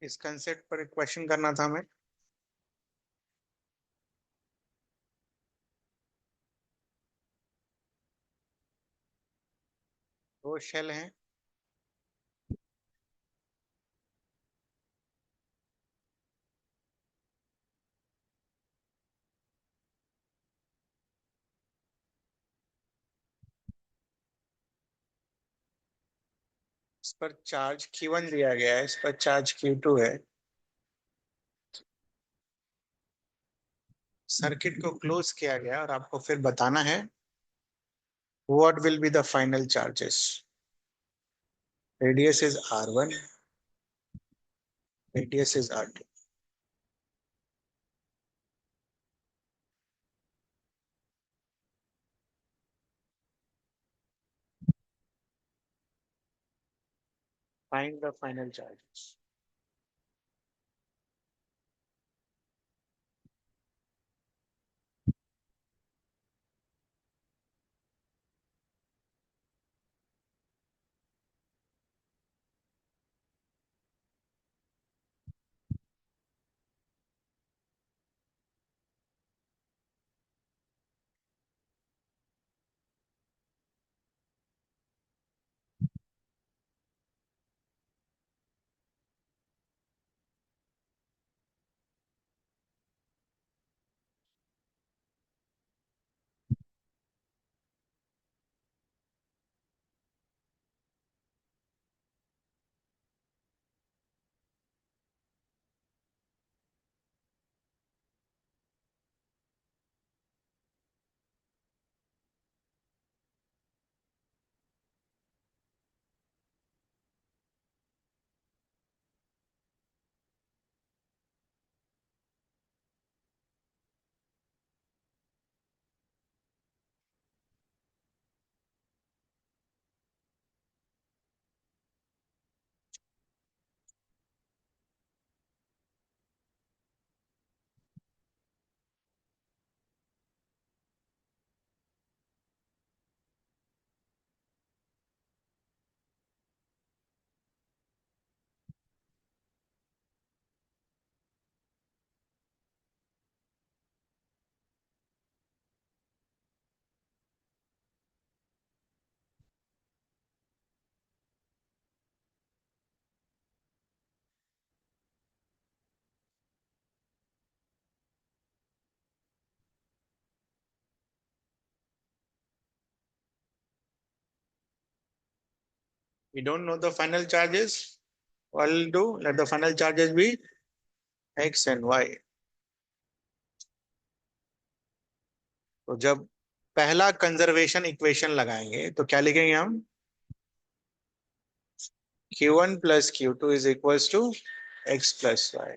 इस कंसेप्ट पर एक क्वेश्चन करना था हमें। दो शेल हैं। इस पर चार्ज Q1 दिया गया है, इस पर चार्ज Q2 है। सर्किट को क्लोज किया गया और आपको फिर बताना है what will be the final charges. Radius is R1, radius is R2। Find the final charges. We don't know the final charges. What will do? Let the final charges be X and Y. तो जब पहला conservation equation लगाएंगे तो क्या लिखेंगे हम? Q1 plus Q2 is equals to X plus Y।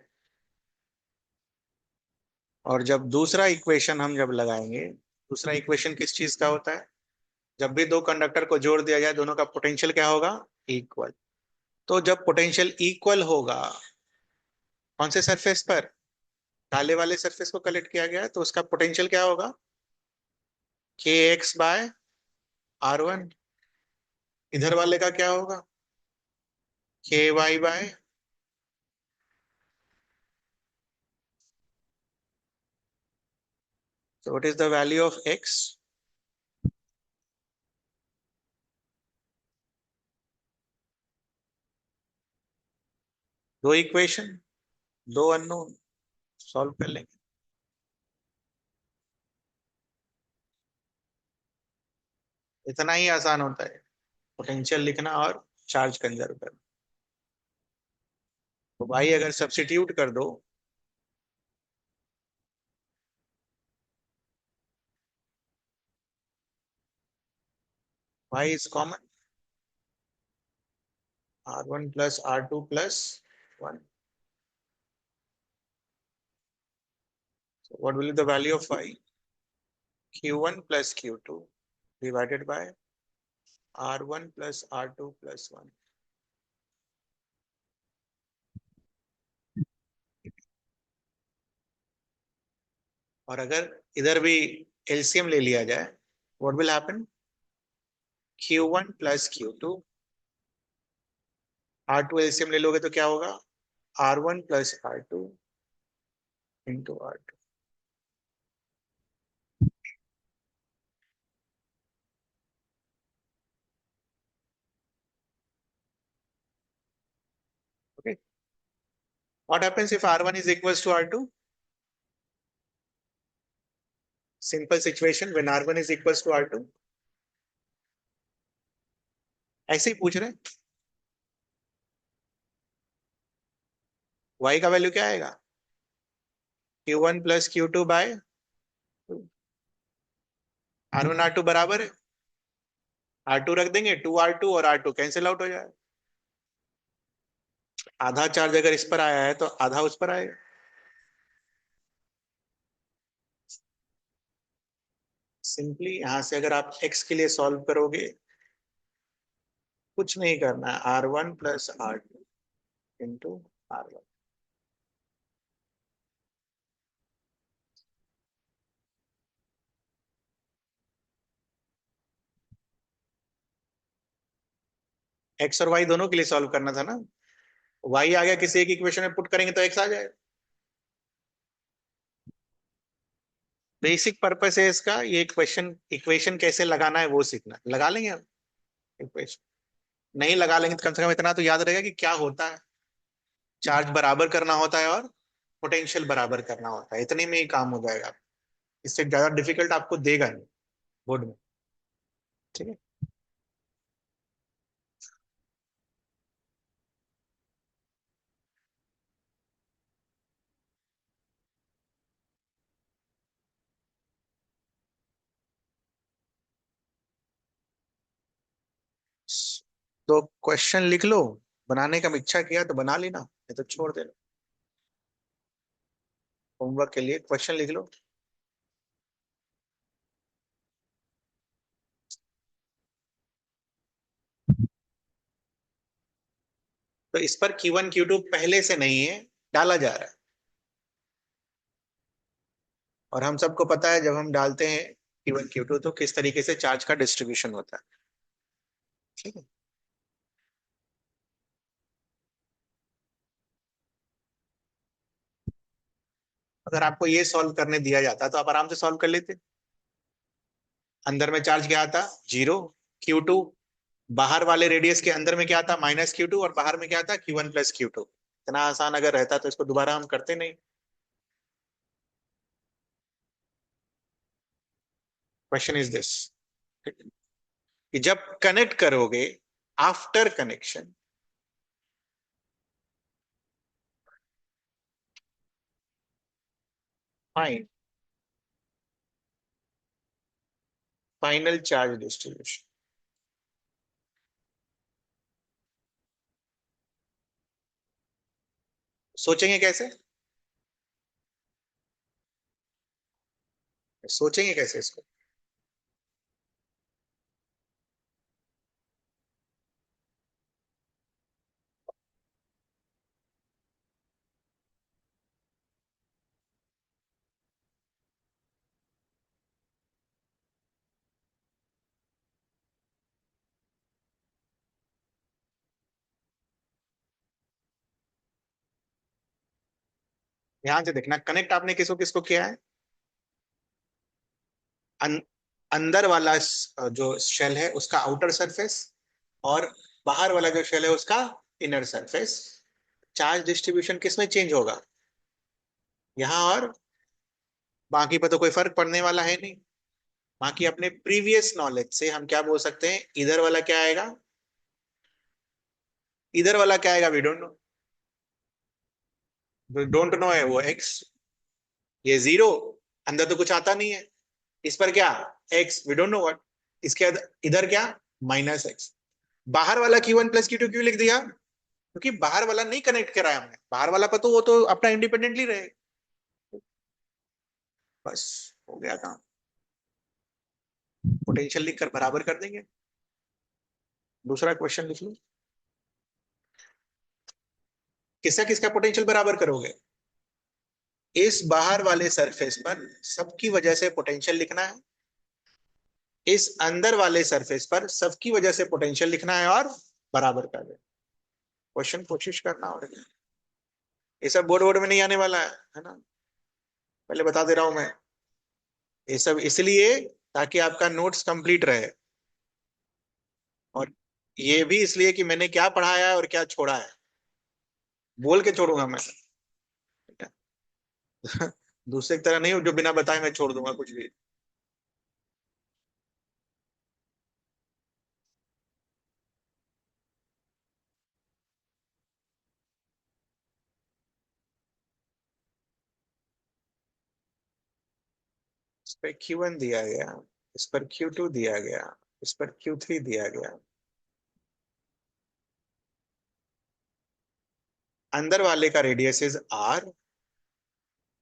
और जब दूसरा इक्वेशन हम जब लगाएंगे, दूसरा इक्वेशन किस चीज का होता है? जब भी दो कंडक्टर को जोड़ दिया जाए, दोनों का पोटेंशियल क्या होगा? इक्वल। तो जब पोटेंशियल इक्वल होगा, कौन से सरफेस पर? काले वाले सरफेस को कलेक्ट किया गया है, तो उसका पोटेंशियल क्या होगा? KX/R1। इधर वाले का क्या होगा? KY/। So what is the value of X? दो इक्वेशन, दो अननोन, सॉल्व कर लेंगे। इतना ही आसान होता है, पोटेंशियल लिखना और चार्ज कंजर्व करना। तो भाई अगर सब्स्टिट्यूट कर दो, y is common, R1 plus R2 plus 1। So what will be the value of y? Q1 plus Q2 divided by R1 plus R2 plus 1। और अगर इधर भी एलसीएम ले लिया जाए, what will happen? Q1 plus Q2, R2 LCM ले लोगे तो क्या होगा? R1 plus R2 into R2. Okay. What happens if R1 is equals to R2? Simple situation when R1 is equals to R2. ऐसे ही पूछ रहे हैं. Y का वैल्यू क्या आएगा? Q1 plus Q2 by R1 R2 बराबर है. R2 रख देंगे, 2R2 और R2 कैंसिल आउट हो जाए. आधा चार्ज अगर इस पर आया है तो आधा उस पर आएगा. सिंपली यहां से अगर आप x के लिए सॉल्व करोगे, कुछ नहीं करना है, R1 plus R2 into R1. x और y दोनों के लिए सॉल्व करना था ना. y आ गया किसी एक इक्वेशन में पुट करेंगे तो x आ जाएगा. बेसिक पर्पस है इसका, ये क्वेश्चन इक्वेशन कैसे लगाना है वो सीखना. लगा लेंगे हम इक्वेशन. नहीं लगा लेंगे तो कम से कम इतना तो याद रहेगा कि क्या होता है. चार्ज बराबर करना होता है और पोटेंशियल बराबर करना होता है. इतने में ही काम हो जाएगा. इससे ज्यादा डिफिकल्ट आपको देगा नहीं बोर्ड में. ठीक है. तो क्वेश्चन लिख लो. बनाने का इच्छा किया तो बना लेना, नहीं तो छोड़ देना. होमवर्क के लिए क्वेश्चन लिख लो. तो इस पर Q1 Q2 पहले से नहीं है, डाला जा रहा है. और हम सबको पता है जब हम डालते हैं Q1 Q2 तो किस तरीके से चार्ज का डिस्ट्रीब्यूशन होता है. ठीक है. अगर आपको ये सॉल्व करने दिया जाता तो आप आराम से सॉल्व कर लेते. अंदर में चार्ज क्या आता? 0. Q2 बाहर वाले रेडियस के अंदर में क्या आता? -Q2. और बाहर में क्या आता? Q1 plus Q2. इतना आसान अगर रहता तो इसको दोबारा हम करते नहीं. क्वेश्चन इज दिस कि जब कनेक्ट करोगे, after connection find final charge distribution. सोचेंगे कैसे? सोचेंगे कैसे इसको? ध्यान से देखना, कनेक्ट आपने किसको किसको किया है? अन, अंदर वाला जो शेल है उसका आउटर सरफेस, और बाहर वाला जो शेल है उसका इनर सरफेस. चार्ज डिस्ट्रीब्यूशन किसमें चेंज होगा? यहाँ और बाकी पर तो कोई फर्क पड़ने वाला है नहीं. बाकी अपने प्रीवियस नॉलेज से हम क्या बोल सकते हैं? इधर वाला क्या आएगा? इधर वाला क्या आएगा? We don't know. जो डोंट नो है वो x. ये 0. अंदर तो कुछ आता नहीं है. इस पर क्या? x. We don't know what. इसके इधर क्या? -x. बाहर वाला Q1 प्लस Q2 क्यों लिख दिया? क्योंकि बाहर वाला नहीं कनेक्ट करा है हमने. बाहर वाला पर तो वो तो अपना इंडिपेंडेंटली रहे. बस हो गया काम. पोटेंशियल लिख कर बराबर कर देंगे. दूसरा क्वेश्चन लिख लो. किसका किसका पोटेंशियल बराबर करोगे? इस बाहर वाले सरफेस पर सबकी वजह से पोटेंशियल लिखना है. इस अंदर वाले सरफेस पर सबकी वजह से पोटेंशियल लिखना है और बराबर कर दे. क्वेश्चन कोशिश करना और ये सब बोर्ड बोर्ड में नहीं आने वाला है ना, पहले बता दे रहा हूं मैं। ये सब इसलिए ताकि आपका नोट्स कंप्लीट रहे, और ये भी इसलिए कि मैंने क्या पढ़ाया है और क्या छोड़ा है, बोल के छोड़ूंगा मैं। ठीक है? दूसरे की तरह नहीं हो जो बिना बताए मैं छोड़ दूंगा कुछ भी। इस पर Q1 दिया गया, इस पर Q2 दिया गया, इस पर Q3 दिया गया। अंदर वाले का रेडियस इज R,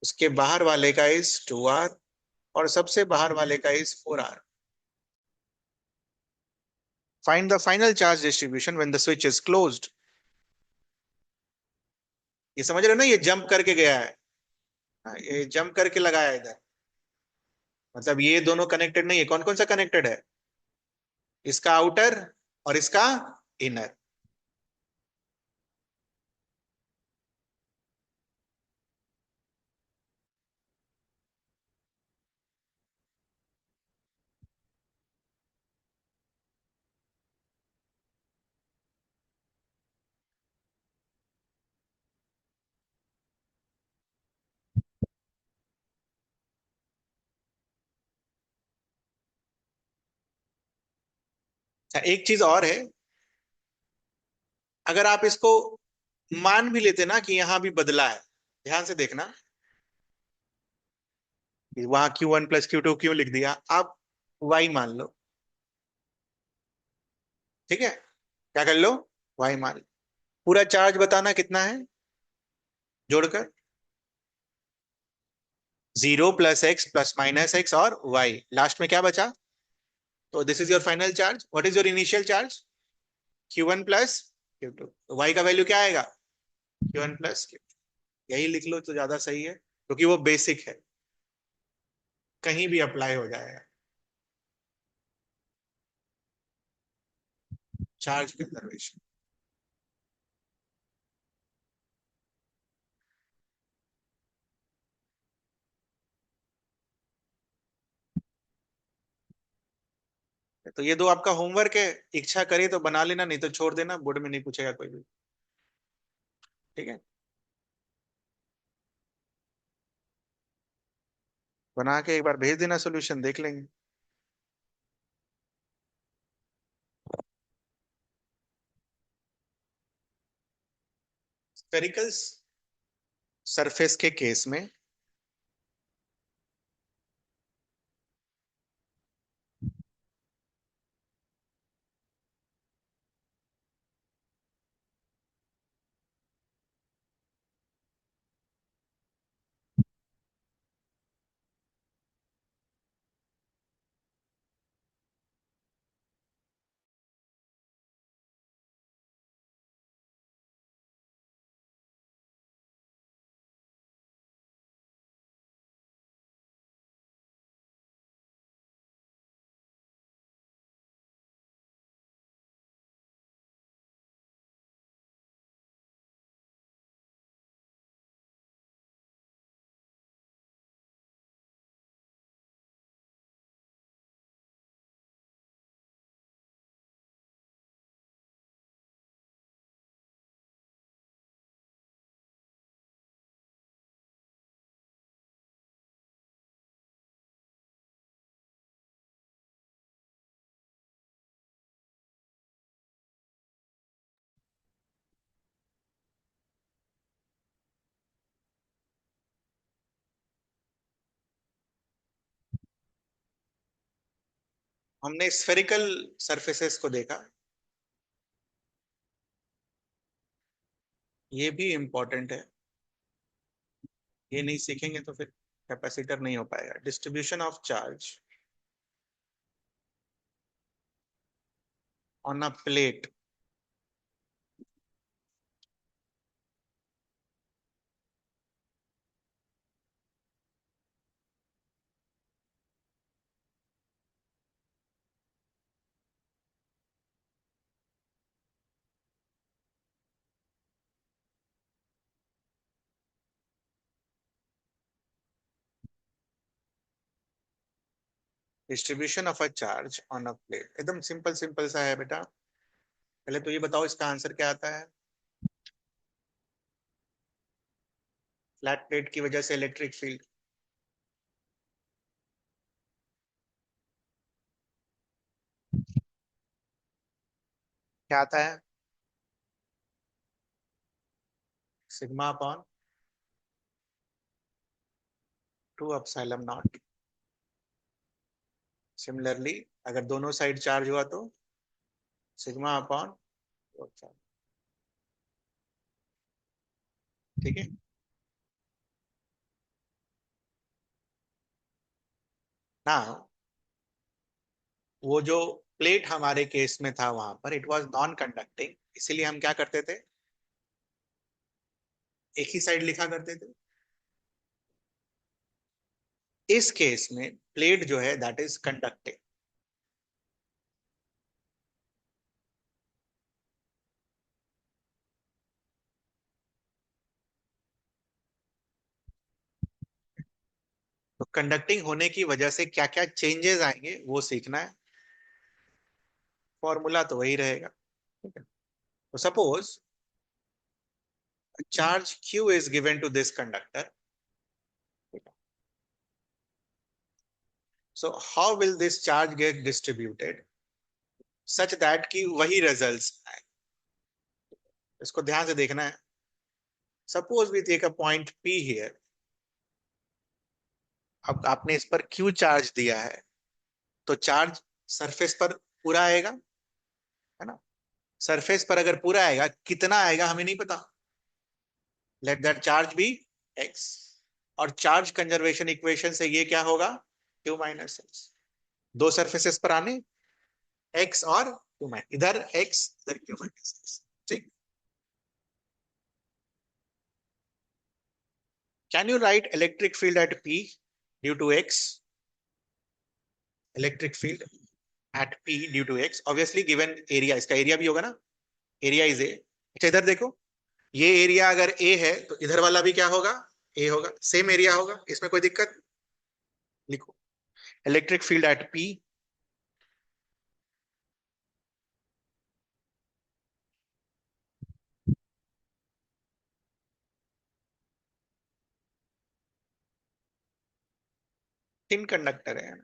उसके बाहर वाले का इज 2R, और सबसे बाहर वाले का is 4R। Find the final charge distribution when the switch is closed. ये समझ रहे हो ना, ये जंप करके गया है। हाँ, ये जंप करके लगाया है इधर, मतलब ये दोनों कनेक्टेड नहीं है। कौन कौन सा कनेक्टेड है? इसका आउटर और इसका इनर। अच्छा, एक चीज और है। अगर आप इसको मान भी लेते ना कि यहां भी बदला है, ध्यान से देखना, वहां Q1 + Q2 क्यों लिख दिया, आप Y मान लो। ठीक है, क्या कर लो, Y मान लो। पूरा चार्ज बताना कितना है जोड़कर, 0 + x + -x और y, लास्ट में क्या बचा? तो this is your final charge. What is your initial charge? Q1 + Q2। तो y का वैल्यू क्या आएगा? Q1 + Q2। यही लिख लो तो ज्यादा सही है, क्योंकि वो बेसिक है, कहीं भी अप्लाई हो जाएगा। Charge conservation. तो ये दो आपका होमवर्क है, इच्छा करे तो बना लेना, नहीं तो छोड़ देना, बोर्ड में नहीं पूछेगा कोई भी। ठीक है, बना के एक बार भेज देना, सोल्यूशन देख लेंगे। स्फेरिकल सरफेस के केस में हमने स्फेरिकल सरफेसेस को देखा, ये भी इंपॉर्टेंट है। ये नहीं सीखेंगे तो फिर कैपेसिटर नहीं हो पाएगा। Distribution of charge on a plate. Distribution of a charge on a plate, एकदम सिंपल सिंपल सा है बेटा। पहले तो ये बताओ इसका आंसर क्या आता है। फ्लैट प्लेट की वजह से इलेक्ट्रिक फील्ड क्या आता है? Sigma upon 2 epsilon not. Similarly अगर दोनों साइड चार्ज हुआ तो सिग्मा अपॉन, ठीक है ना। वो जो प्लेट हमारे केस में था वहां पर इट वाज नॉन कंडक्टिंग, इसीलिए हम क्या करते थे, एक ही साइड लिखा करते थे। इस केस में प्लेट जो है दैट इज कंडक्टिंग। तो कंडक्टिंग होने की वजह से क्या क्या चेंजेस आएंगे वो सीखना है। फॉर्मूला तो वही रहेगा, ठीक है। तो suppose charge q is given to this conductor, so how will this charge get distributed such that कि वही रिजल्ट्स आए। इसको ध्यान से देखना है। Suppose we take a point p here. अब आपने इस पर q चार्ज दिया है, तो चार्ज सरफेस पर पूरा आएगा, है ना। सरफेस पर अगर पूरा आएगा, कितना आएगा हमें नहीं पता। Let that charge be x। और चार्ज कंजर्वेशन इक्वेशन से ये क्या होगा, q माइनस एक्स। दो सरफेसेस पर आने, x और q माइनस, इधर x इधर q माइनस एक्स, ठीक। Can you write electric field at p due to x। Electric field at p due to x obviously given area, इसका area भी होगा ना, एरिया इज ए। अच्छा इधर देखो, ये एरिया अगर a है तो इधर वाला भी क्या होगा, a होगा, सेम एरिया होगा, इसमें कोई दिक्कत। लिखो electric field at p, 3 conductor है।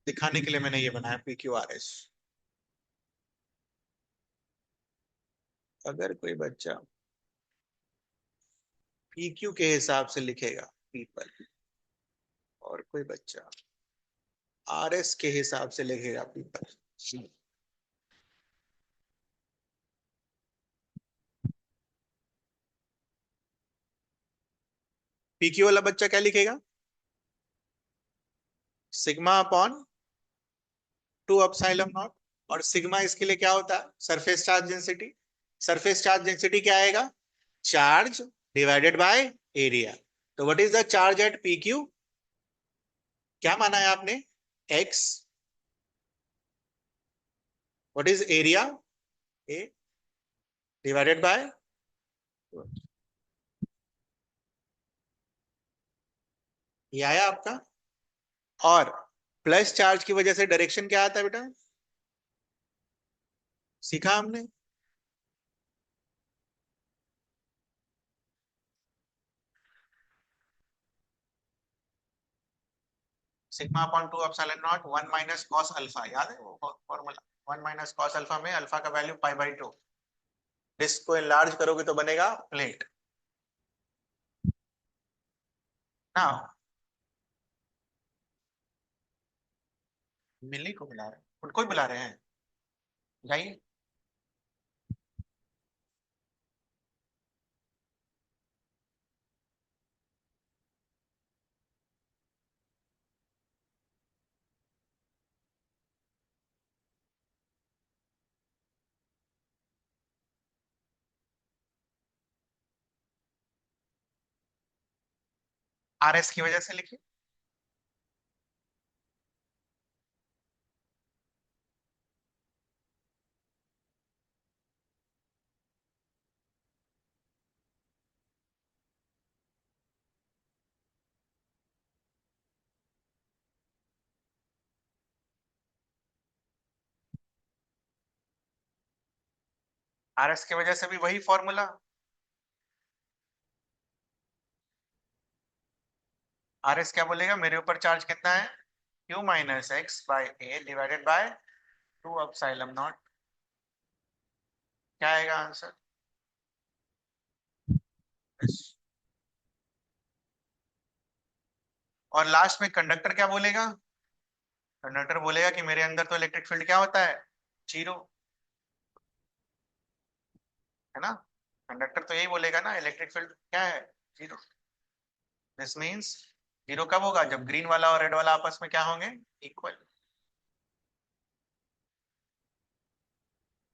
दिखाने के लिए मैंने ये बनाया पी क्यू आर एस। अगर कोई बच्चा पी क्यू के हिसाब से लिखेगा पीपल, और कोई बच्चा आर एस के हिसाब से लिखेगा पीपल, पी क्यू वाला बच्चा क्या लिखेगा, सिग्मा अपॉन 2 एप्सिलॉन नॉट। और सिग्मा इसके लिए क्या होता है, surface charge density. Surface charge density क्या आएगा, चार्ज डिवाइडेड बाय एरिया। तो what is the charge at P Q, क्या माना है आपने, x. What is area, A divided by, ये आया आपका। और प्लस चार्ज की वजह से डायरेक्शन क्या आता है बेटा, सीखा हमने। Sigma upon 2 epsilon not 1 - cos alpha, याद है वो फॉर्मूला। 1 - cos अल्फा में अल्फा का वैल्यू π/2। डिस्क को enlarge करोगे तो बनेगा प्लेट ना। मिली को बुला रहे हैं, उनको ही बुला रहे हैं, जाइए। आर एस की वजह से लिखिए। RS की वजह से भी वही फॉर्मूला, RS क्या बोलेगा, मेरे ऊपर चार्ज कितना है, Q minus x by A divided by 2 epsilon not. क्या आएगा आंसर? और लास्ट में कंडक्टर क्या बोलेगा, कंडक्टर बोलेगा कि मेरे अंदर तो इलेक्ट्रिक फील्ड क्या होता है, जीरो, है ना। कंडक्टर तो यही बोलेगा ना, इलेक्ट्रिक फील्ड क्या है, जीरो। दिस मीन्स जीरो कब होगा, जब ग्रीन वाला और रेड वाला आपस में क्या होंगे, equal.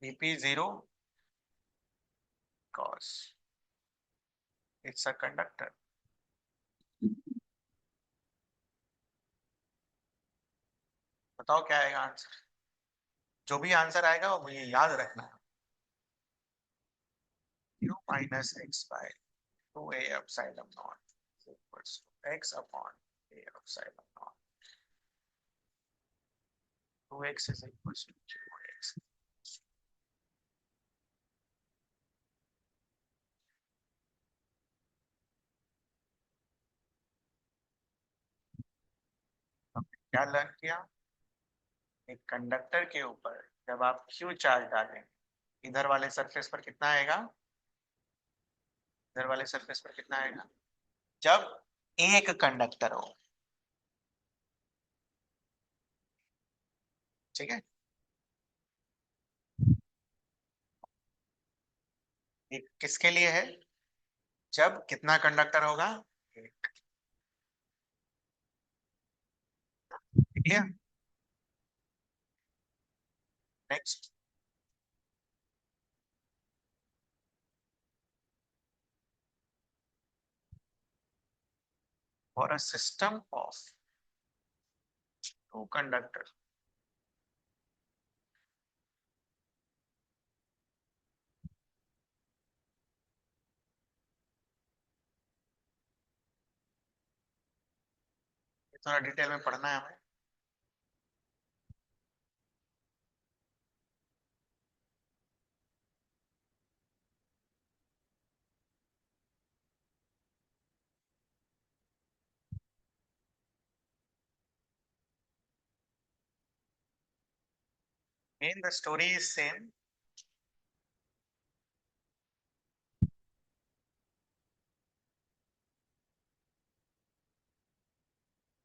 Vp zero cos it's a conductor. बताओ क्या आएगा आंसर, जो भी आंसर आएगा वो मुझे याद रखना है। Q minus x by 2 a epsilon not equals to x upon a epsilon not, 2x is equals to 2x। क्या लर्न किया, एक कंडक्टर के ऊपर जब आप Q चार्ज डालें, इधर वाले सरफेस पर कितना आएगा, इधर वाले सरफेस पर कितना आएगा, जब एक कंडक्टर हो, ठीक है। ये किसके लिए है, जब कितना कंडक्टर होगा, एक। ठीक है, next. For a system of 2 conductor, थोड़ा डिटेल में पढ़ना है हमें। Main the story is same.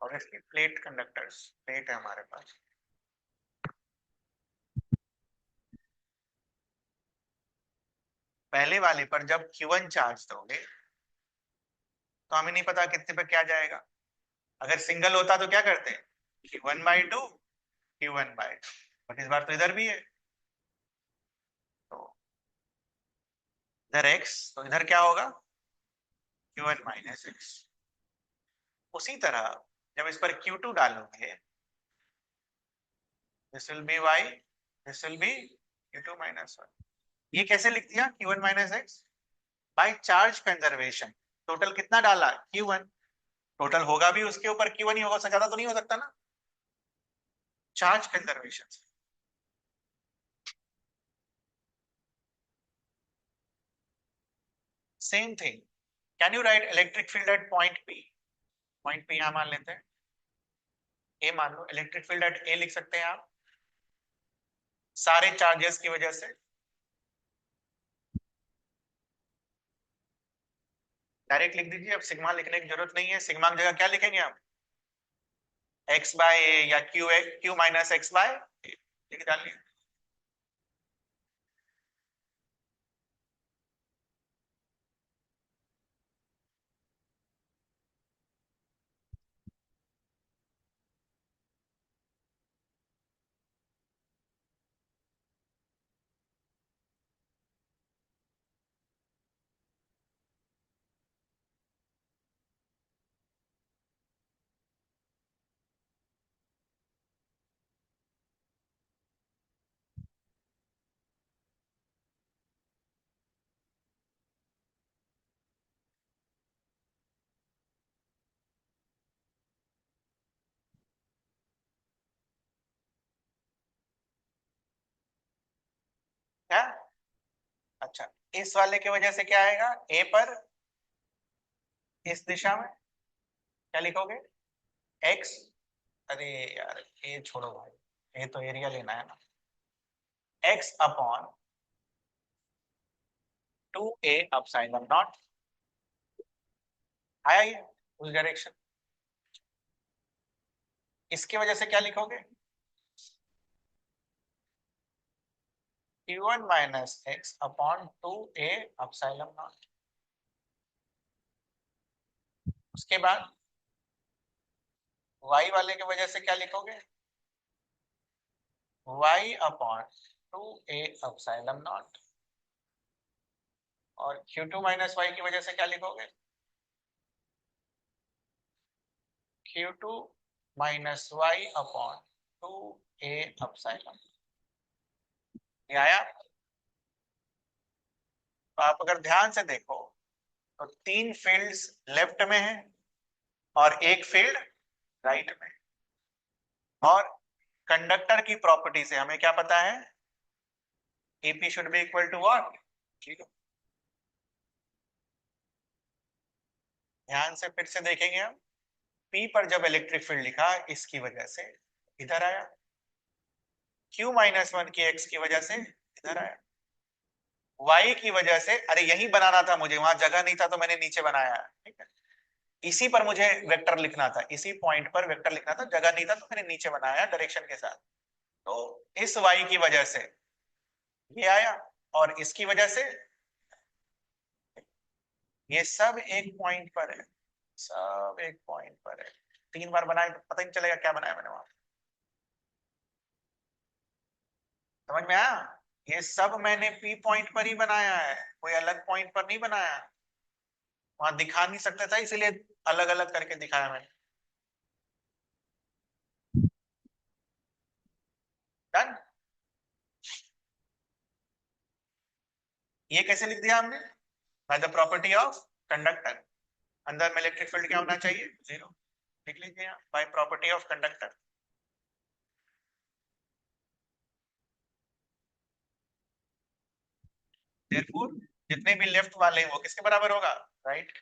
और इसकी प्लेट कंडक्टर्स, प्लेट है हमारे पास, पहले वाले पर जब Q1 चार्ज दोगे तो हमें नहीं पता कितने पे क्या जाएगा। अगर सिंगल होता तो क्या करते, Q1/2, Q1/2, बट इस बार तो इधर भी है, तो इधर x, तो इधर क्या होगा, Q1 - x। उसी तरह जब इस पर Q2 डालोगे, this will be y, this will be Q2 - 1। ये कैसे लिख दिया, Q1 - x by charge conservation. Total कितना डाला, Q1, टोटल होगा भी उसके ऊपर Q1 ही होगा, उससे ज्यादा तो नहीं हो सकता ना, charge conservation. Same thing, can you write electric field eight point P, point P यहां मान लेते हैं, ए मान लो, इलेक्ट्रिक फील्ड एट ए लिख सकते हैं आप, सारे चार्जेस की वजह से। डायरेक्ट लिख दीजिए, अब सिग्मा लिखने की जरूरत नहीं है, सिग्मा की जगह क्या लिखेंगे आप, एक्स बाय ए या Q - X लिख डालिए। क्या, अच्छा, इस वाले की वजह से क्या आएगा, ए पर इस दिशा में क्या लिखोगे, एक्स, अरे यार ए छोड़ो भाई, ए तो एरिया लेना है ना, x upon 2a epsilon not, आया ये उस डायरेक्शन। इसकी वजह से क्या लिखोगे, q1 minus X upon 2a epsilon not. उसके बाद y वाले की वजह से क्या लिखोगे, y upon 2a epsilon not. और q2 माइनस y की वजह से क्या लिखोगे, q2 minus y upon 2a epsilon. ये आया। तो आप अगर ध्यान से देखो तो 3 फील्ड्स लेफ्ट में है और एक फील्ड राइट में। और कंडक्टर की प्रॉपर्टी से हमें क्या पता है, AP should be equal to what, zero. ध्यान से फिर से देखेंगे हम, P पर जब इलेक्ट्रिक फील्ड लिखा इसकी वजह से इधर आया, Q माइनस 1 की एक्स की वजह से इधर आया, Y की वजह से, अरे यही बनाना था मुझे, वहां जगह नहीं था तो मैंने नीचे बनाया, ठीक है। इसी पर मुझे वेक्टर लिखना था, इसी पॉइंट पर वेक्टर लिखना था, जगह नहीं था तो मैंने नीचे बनाया डायरेक्शन के साथ। तो इस Y की वजह से ये आया, और इसकी वजह से ये सब एक पॉइंट पर है, सब एक पॉइंट पर है। 3 बार बनाए तो पता ही नहीं चलेगा क्या बनाया मैंने वहां, समझ में आया। ये सब मैंने P पॉइंट पर ही बनाया है, कोई अलग पॉइंट पर नहीं बनाया, वहां दिखा नहीं सकता था इसलिए अलग अलग करके दिखाया मैंने। डन। ये कैसे लिख दिया हमने, by the property of conductor, अंदर में इलेक्ट्रिक फील्ड क्या होना चाहिए, जीरो। लिख लीजिए यहाँ, by property of conductor. Therefore जितने भी लेफ्ट वाले हैं वो किसके बराबर होगा, राइट।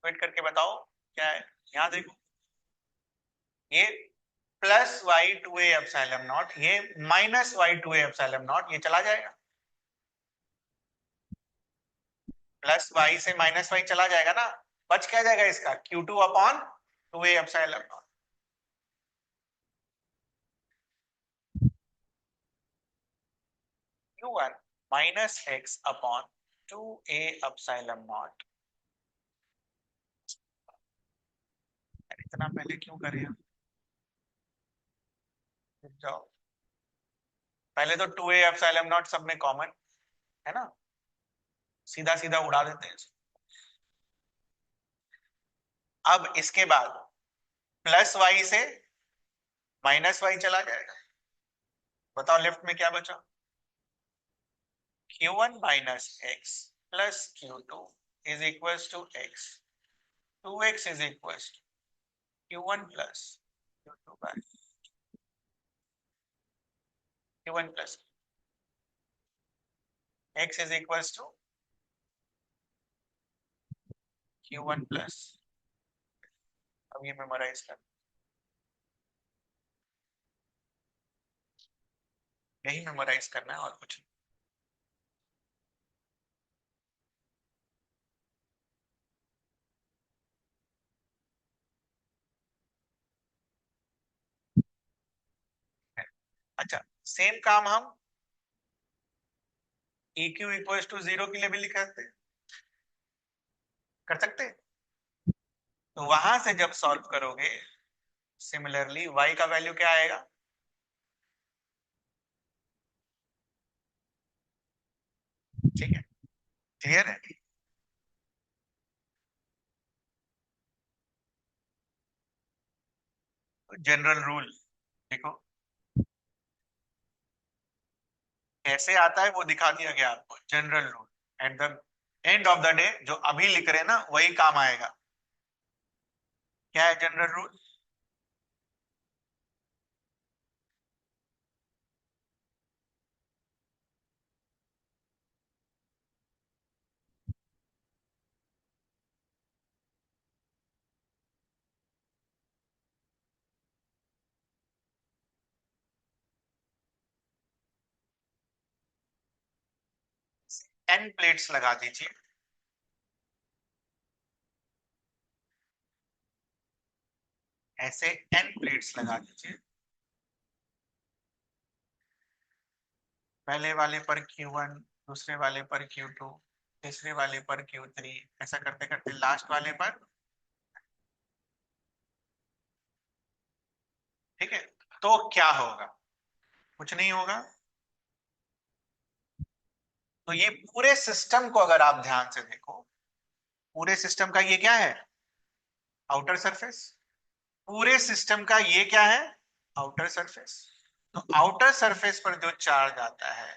वेट करके बताओ क्या है, यहाँ देखो, ये plus Y two A epsilon naught, ये minus Y two A epsilon naught, ये चला जाएगा, प्लस वाई से माइनस वाई चला जाएगा ना, बच क्या जाएगा इसका, Q2 upon 2a epsilon naught. Q1 minus X upon 2a epsilon naught. इतना पहले क्यों करे हम, रुक जाओ, पहले तो 2a एप्सिलॉन नॉट सब में कॉमन है ना, सीधा सीधा उड़ा देते हैं इसको। अब इसके बाद प्लस वाई से माइनस वाई चला जाएगा, बताओ लेफ्ट में क्या बचा, Q1 minus x plus Q2 is equals to x, 2x is equals to Q1 plus Q2 by Q1 plus x is equals to Q1 plus, अब ये मेमोराइज कर, यही मेमोराइज करना है और कुछ नहीं। अच्छा, सेम काम हम EQ इक्वल्स टू 0 के लिए भी लिख सकते, कर सकते। तो वहां से जब सॉल्व करोगे सिमिलरली y का वैल्यू क्या आएगा? ठीक है, क्लियर है? जनरल रूल देखो कैसे आता है, वो दिखा दिया गया आपको। General rule at the end of the day जो अभी लिख रहे हैं ना वही काम आएगा। क्या है जनरल रूल? n प्लेट्स लगा दीजिए। ऐसे n प्लेट्स लगा दीजिए। पहले वाले पर Q1, दूसरे वाले पर Q2, तीसरे वाले पर Q3, ऐसा करते करते लास्ट वाले पर। ठीक है, तो क्या होगा? कुछ नहीं होगा। तो ये पूरे सिस्टम को अगर आप ध्यान से देखो, पूरे सिस्टम का ये क्या है? Outer surface. पूरे सिस्टम का ये क्या है? Outer surface. तो आउटर सरफेस पर जो चार्ज आता है,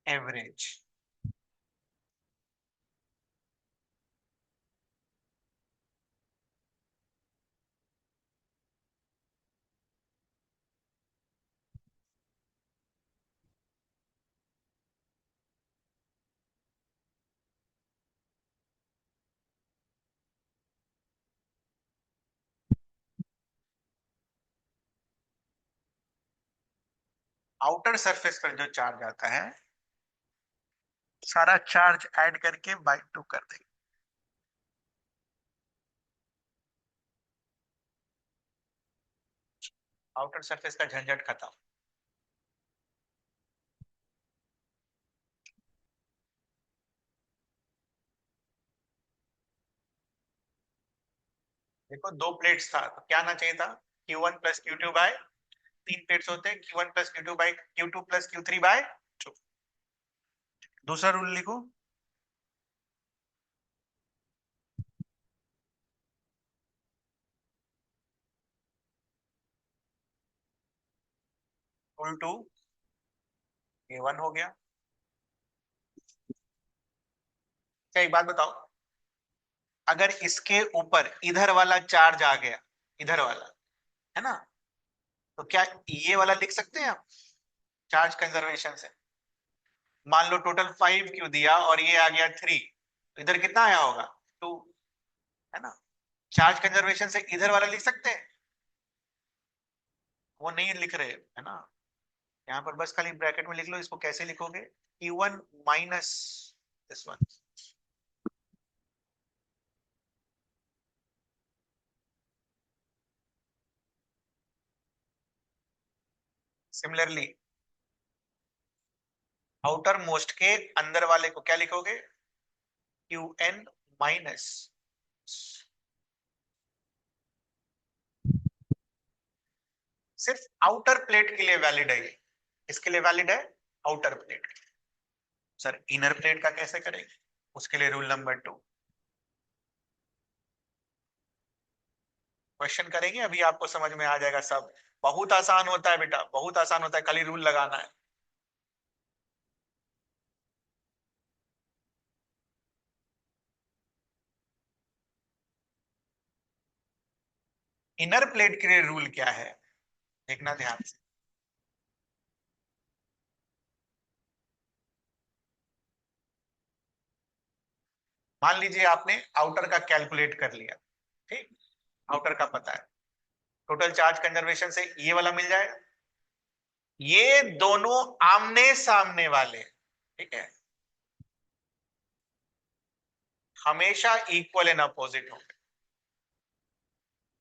एवरेज। आउटर सरफेस पर जो चार्ज आता है, सारा चार्ज ऐड करके बाई 2 कर देंगे। आउटर सरफेस का झंझट खत्म। देखो दो प्लेट्स था तो क्या आना चाहिए था? Q1 प्लस Q2 बाय, तीन प्लेट्स होते हैं, Q1 plus Q2 bye Q2 plus Q3 bye 2। दूसरा रूल लिखो। रूल 2 A1 हो गया। क्या एक बात बताओ, अगर इसके ऊपर इधर वाला चार्ज आ गया, इधर वाला, है ना, तो क्या ये वाला लिख सकते हैं आप चार्ज कंजर्वेशन से? मान लो टोटल 5 क्यों दिया और ये आ गया 3, तो इधर कितना आया होगा? 2, है ना। चार्ज कंजर्वेशन से इधर वाला लिख सकते हैं? वो नहीं लिख रहे, है ना। यहाँ पर बस खाली ब्रैकेट में लिख लो। इसको कैसे लिखोगे? Q1 minus this one. Similarly outer most के अंदर वाले को क्या लिखोगे? Qn minus. सिर्फ आउटर प्लेट के लिए वैलिड है ये। इसके लिए वैलिड है outer plate. Sir inner plate का कैसे करेंगे? उसके लिए रूल नंबर 2 क्वेश्चन करेंगे, अभी आपको समझ में आ जाएगा सब। बहुत आसान होता है बेटा, बहुत आसान होता है, खाली रूल लगाना है। इनर प्लेट के लिए रूल क्या है, देखना ध्यान से। मान लीजिए आपने आउटर का कैलकुलेट कर लिया, ठीक, आउटर का पता है, टोटल चार्ज कंजर्वेशन से ये वाला मिल जाएगा। ये दोनों आमने सामने वाले, ठीक है, हमेशा इक्वल एंड अपोजिट होंगे।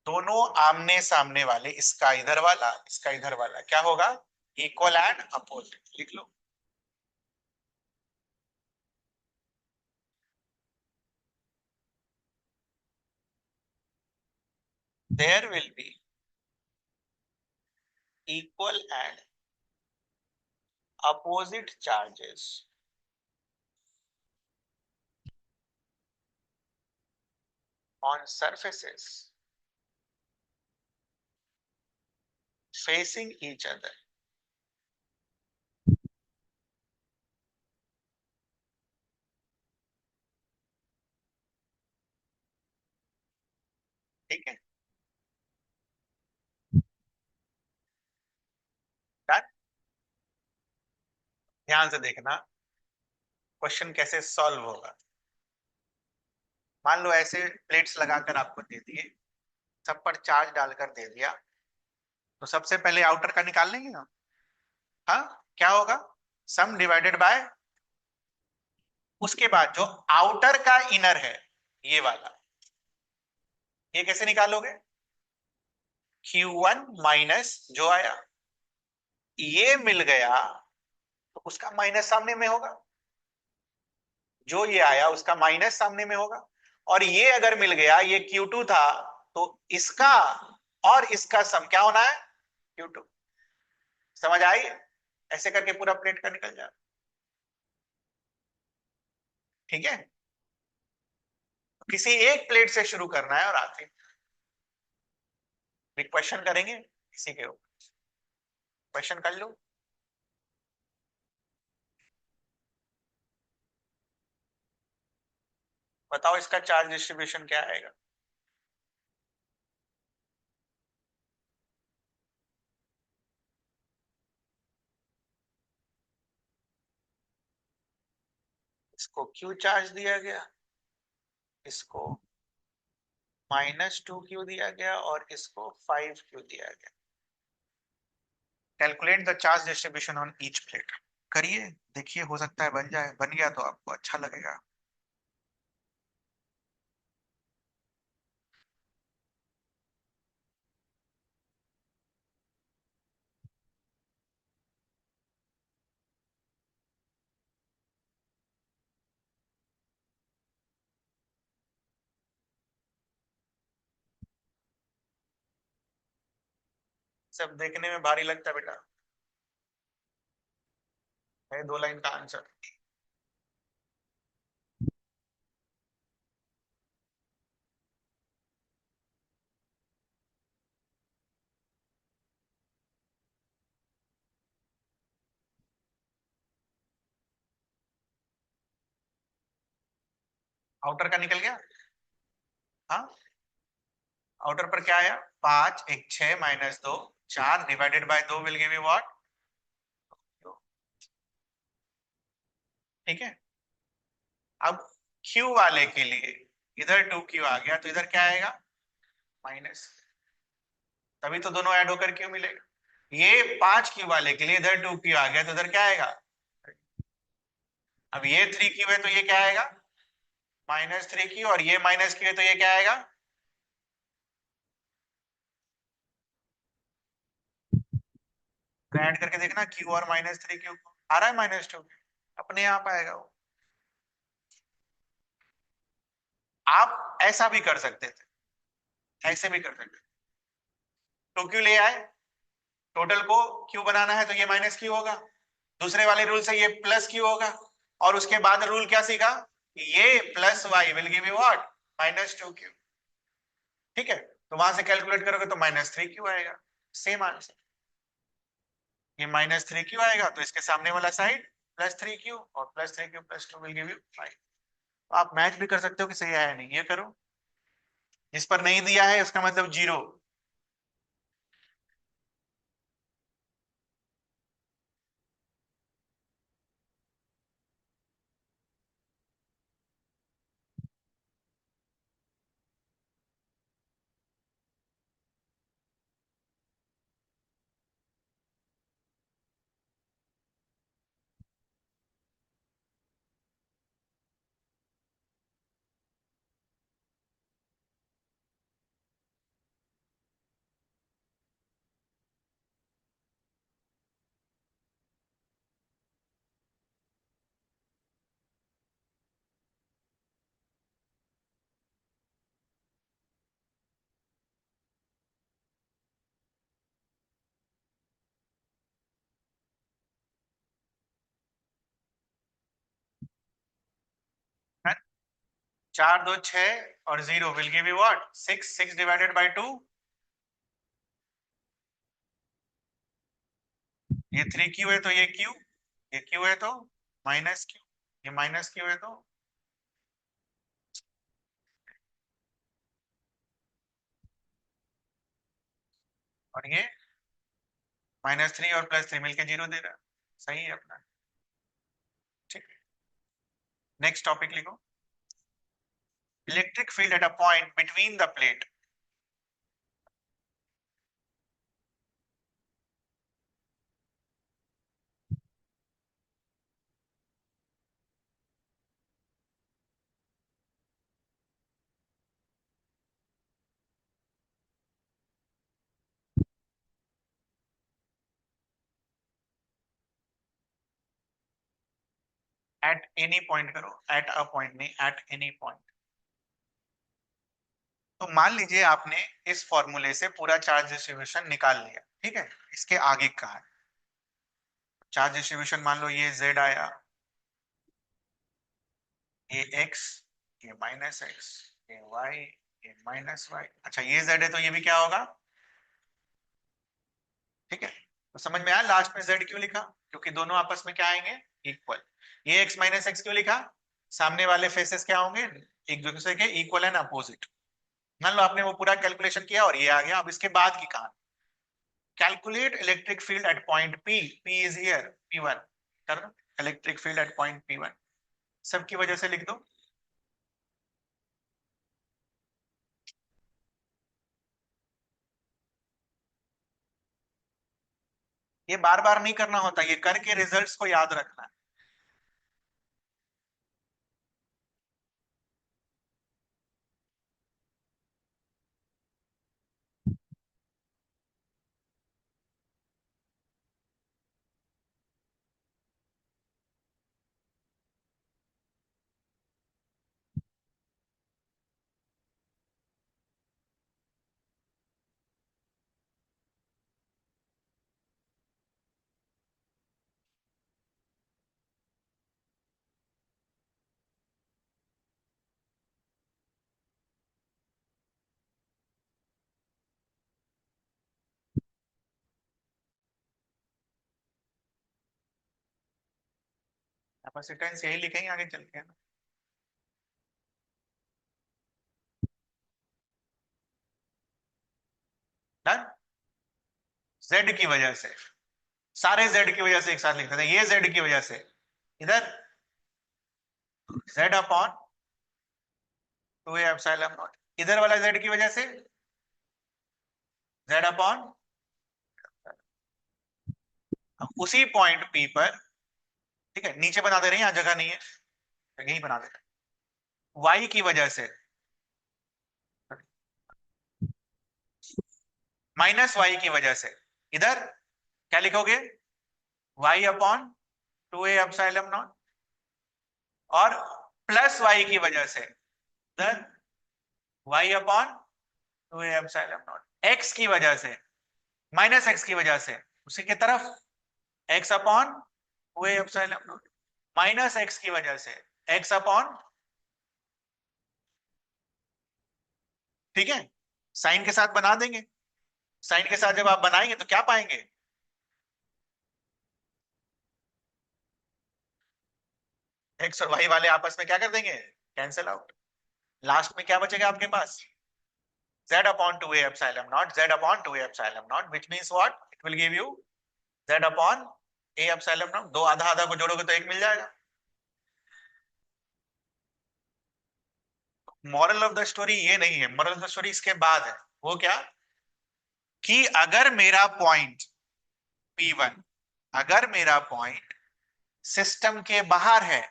दोनों आमने सामने वाले, इसका इधर वाला, इसका इधर वाला, क्या होगा? Equal and opposite. लिख लो। there will be equal and opposite charges on surfaces facing each other. ठीक है, डन। ध्यान से देखना क्वेश्चन कैसे सॉल्व होगा। मान लो ऐसे प्लेट्स लगाकर आपको दे दिए, सब पर चार्ज डालकर दे दिया, तो सबसे पहले आउटर का निकाल लेंगे ना। हाँ, क्या होगा, सम डिवाइडेड बाय, उसके बाद जो आउटर का इनर है ये वाला, ये कैसे निकालोगे, Q1 माइनस जो आया ये मिल गया तो उसका माइनस सामने में होगा, जो ये आया उसका माइनस सामने में होगा, और ये अगर मिल गया ये Q2 था तो इसका और इसका सम क्या होना है, Q2। समझ आई, ऐसे करके पूरा प्लेट का निकल जाए। ठीक है, किसी एक प्लेट से शुरू करना है और आखिर क्वेश्चन करेंगे इसी के ऊपर, क्वेश्चन कर लो। बताओ इसका चार्ज डिस्ट्रीब्यूशन क्या आएगा। इसको क्यू चार्ज दिया गया, इसको -2Q दिया गया और इसको 5Q दिया गया। Calculate the charge distribution on each plate. करिए, देखिए हो सकता है बन जाए, बन गया तो आपको अच्छा लगेगा। सब देखने में भारी लगता है बेटा, है 2 लाइन का आंसर। आउटर का निकल गया। हाँ, आउटर पर क्या आया, 5 1 6 -2 4 divided by 2 will give you what. ठीक है, अब Q वाले के लिए इधर 2Q आ गया तो इधर क्या आएगा, माइनस, तभी तो दोनों ऐड होकर Q मिलेगा। ये 5Q वाले के लिए इधर 2Q आ गया तो इधर क्या आएगा, अब ये 3Q है तो ये क्या आएगा, -3Q, और ये -Q है तो ये क्या आएगा। ऐड करके देखना Q और -3Q आ रहा है, -2, अपने आप आएगा वो। आप ऐसा भी कर सकते थे, ऐसे भी कर सकते थे, 2Q ले आए, टोटल को Q बनाना है तो ये -Q होगा, दूसरे वाले रूल से ये +Q होगा, और उसके बाद रूल क्या सीखा, ये +Y will give you what, -2Q। ठीक है, तो वहां से कैलकुलेट करोगे तो -3Q आएगा, सेम आंसर। ये -3Q आएगा तो इसके सामने वाला साइड +3Q, और +3Q +2 विल गिव यू 5। आप मैच भी कर सकते हो कि सही आया नहीं, ये करो, जिस पर नहीं दिया है उसका मतलब 0। 4 2 6 और 0 will give you what 6 6 divided by 2 ये 3 क्यू है तो ये क्यू, ये क्यू है तो माइनस क्यू, ये माइनस क्यू है तो और ये -3 और +3 मिलके 0 दे रहा है। सही है अपना। ठीक है, नेक्स्ट टॉपिक लिखो। Electric field at a point between the plate. At any point करो, एट अ पॉइंट नहीं, एट एनी पॉइंट। तो मान लीजिए आपने इस फॉर्मूले से पूरा चार्ज डिस्ट्रीब्यूशन निकाल लिया, ठीक है। इसके आगे का है चार्ज डिस्ट्रीब्यूशन, मान लो ये z आया, ये x, ये -x, ये y, ये -y। अच्छा ये z है तो ये भी क्या होगा, ठीक है। तो समझ में आया लास्ट में z क्यों लिखा, क्योंकि दोनों आपस में क्या आएंगे, इक्वल। ये x -x क्यों लिखा, सामने वाले फेसेस क्या होंगे, एक दूसरे के इक्वल एंड अपोजिट। मान लो आपने वो पूरा कैलकुलेशन किया और ये आ गया। अब इसके बाद की कहानी, calculate electric field eight point P, P is here, P1 कर दो। Electric field eight point P1 सबकी वजह से लिख दो। ये बार बार नहीं करना होता, ये करके रिजल्ट्स को याद रखना है। कैपेसिटेंस यही लिखेंगे आगे चल के, है ना। डन। जेड की वजह से, सारे जेड की वजह से एक साथ लिखते थे, ये जेड की वजह से, इधर Z upon 2a epsilon not, इधर वाला जेड की वजह से जेड अपॉन, उसी पॉइंट P पर, ठीक है, नीचे बना दे रहे हैं, यहाँ जगह नहीं है, यही बना दे रहे हैं, y की वजह से -y की वजह से, इधर क्या लिखोगे, y upon 2a epsilon not, और +y की वजह से इधर y upon 2a epsilon not, x की वजह से -x की वजह से उसी की तरफ x upon 2a epsilon not, -x की वजह से x अपॉन, ठीक है। साइन के साथ बना देंगे, साइन के साथ जब आप बनाएंगे तो क्या पाएंगे, x और y वाले आपस में क्या कर देंगे, कैंसिल आउट। लास्ट में क्या बचेगा आपके पास, z upon 2a epsilon naught, z upon 2a epsilon naught, which means what, it will give you z upon a epsilon naught। दो आधा आधा को जोड़ोगे तो एक मिल जाएगा। मॉरल ऑफ द स्टोरी ये नहीं है, मॉरल ऑफ द स्टोरी इसके बाद है। वो क्या, कि अगर मेरा पॉइंट P1, अगर मेरा पॉइंट सिस्टम के बाहर है,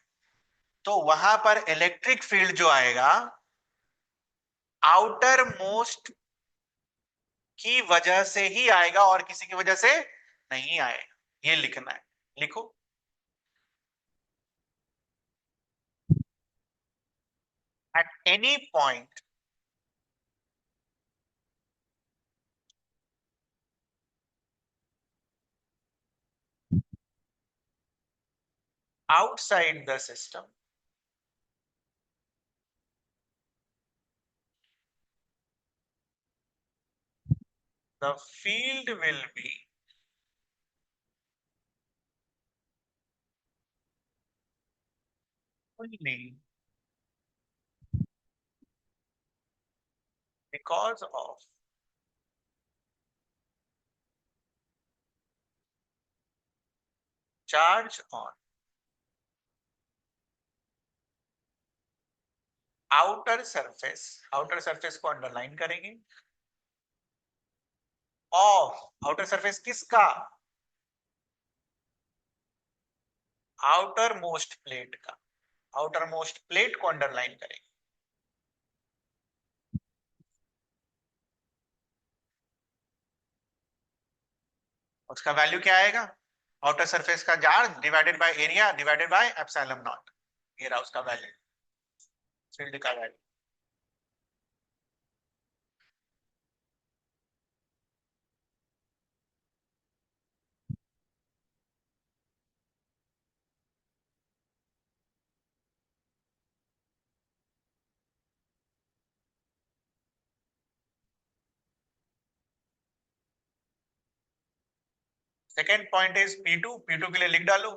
तो वहां पर इलेक्ट्रिक फील्ड जो आएगा आउटर मोस्ट की वजह से ही आएगा और किसी की वजह से नहीं आएगा, ये लिखना है। लिखो, at any point outside the system, the field will be only because of charge on outer surface को अंडरलाइन करेंगे, ऑफ आउटर सरफेस किसका, आउटर मोस्ट प्लेट का, आउटर मोस्ट प्लेट को अंडरलाइन करेंगे। उसका वैल्यू क्या आएगा, आउटर सरफेस का charge divided by area divided by epsilon naught, ये रहा उसका वैल्यू, फील्ड का value. Second point is P2 के लिए लिख डालो,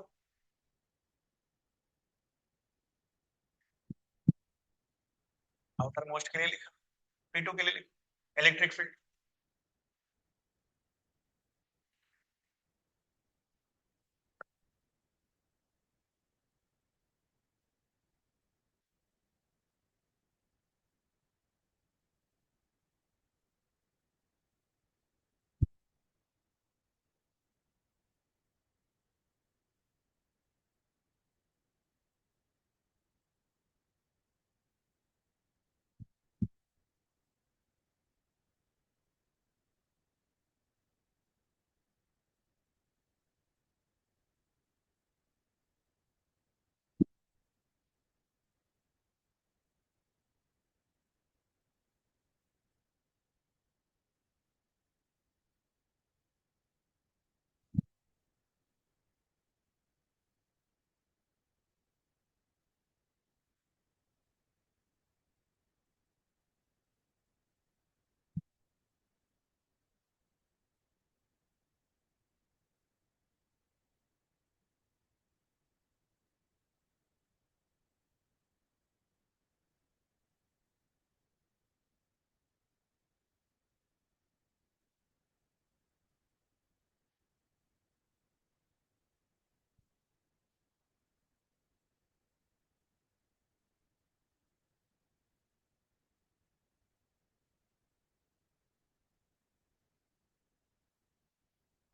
आउटर मोस्ट के लिए लिखा, P2 के लिए लिखा, इलेक्ट्रिक फील्ड।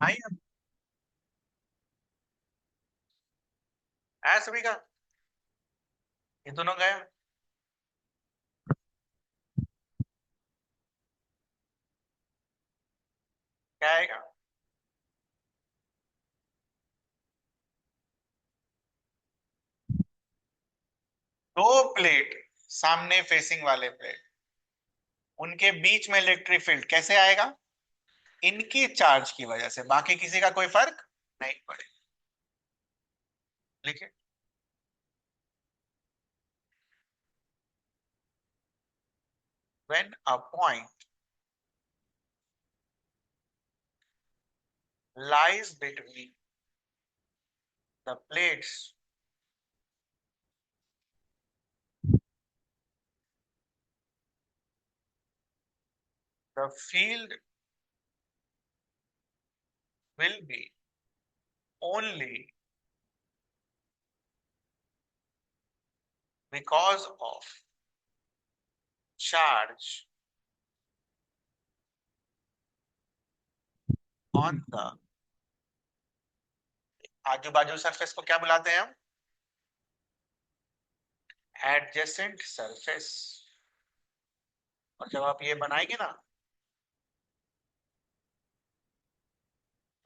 आई सभी का, ये दोनों गया, क्या आएगा, दो प्लेट सामने फेसिंग वाले प्लेट, उनके बीच में इलेक्ट्रिक फील्ड कैसे आएगा, इनके चार्ज की वजह से, बाकी किसी का कोई फर्क नहीं पड़ेगा। लिखिए, when a point lies between the plates the field will be only because of charge on the आजू बाजू सरफेस को क्या बुलाते हैं हम, एडजेसेंट सरफेस। और जब आप ये बनाएंगे ना,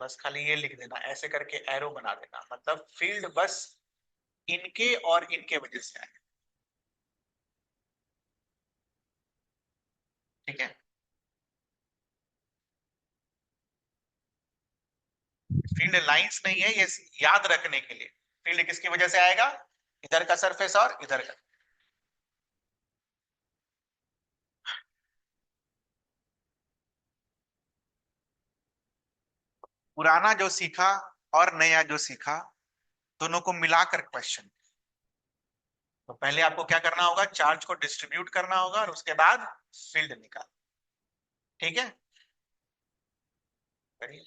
बस खाली ये लिख देना, ऐसे करके एरो बना देना, मतलब फील्ड बस इनके और इनके वजह से आए, ठीक है। फील्ड लाइंस नहीं है, ये याद रखने के लिए, फील्ड किसकी वजह से आएगा, इधर का सरफेस और इधर का। पुराना जो सीखा और नया जो सीखा दोनों को मिलाकर क्वेश्चन। तो पहले आपको क्या करना होगा, चार्ज को डिस्ट्रीब्यूट करना होगा और उसके बाद फील्ड निकाल। ठीक है, करिए।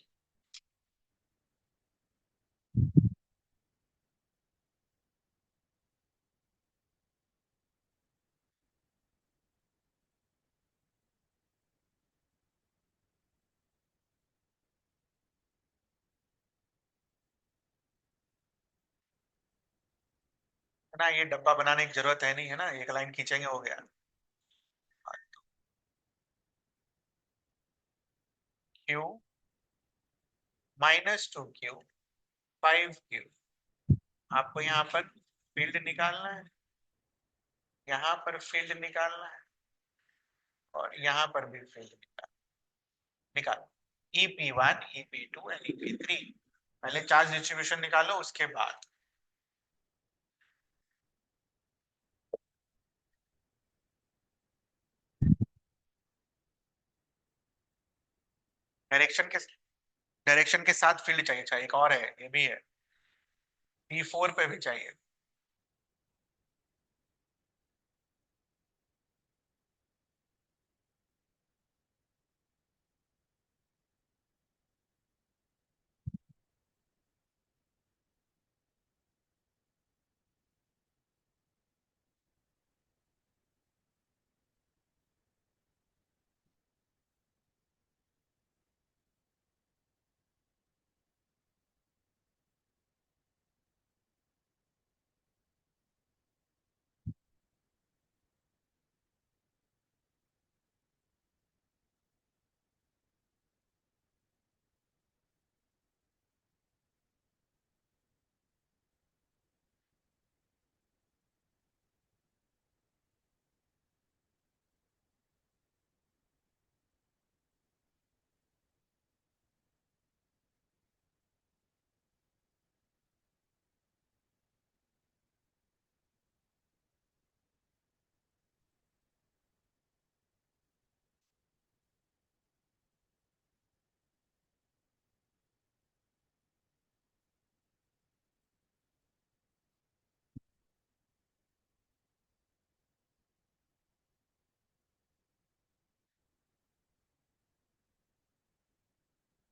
ना ये डब्बा बनाने की जरूरत है नहीं, है ना, एक लाइन खींचेंगे हो गया। Q -2Q 5Q। आपको यहाँ पर फील्ड निकालना है, यहाँ पर फील्ड निकालना है और यहाँ पर भी फील्ड निकालो। EP1 EP2 and EP3। पहले चार्ज डिस्ट्रीब्यूशन निकालो, उसके बाद डायरेक्शन के साथ फील्ड चाहिए। चाहिए एक और है, ये भी है, P4 पे भी चाहिए।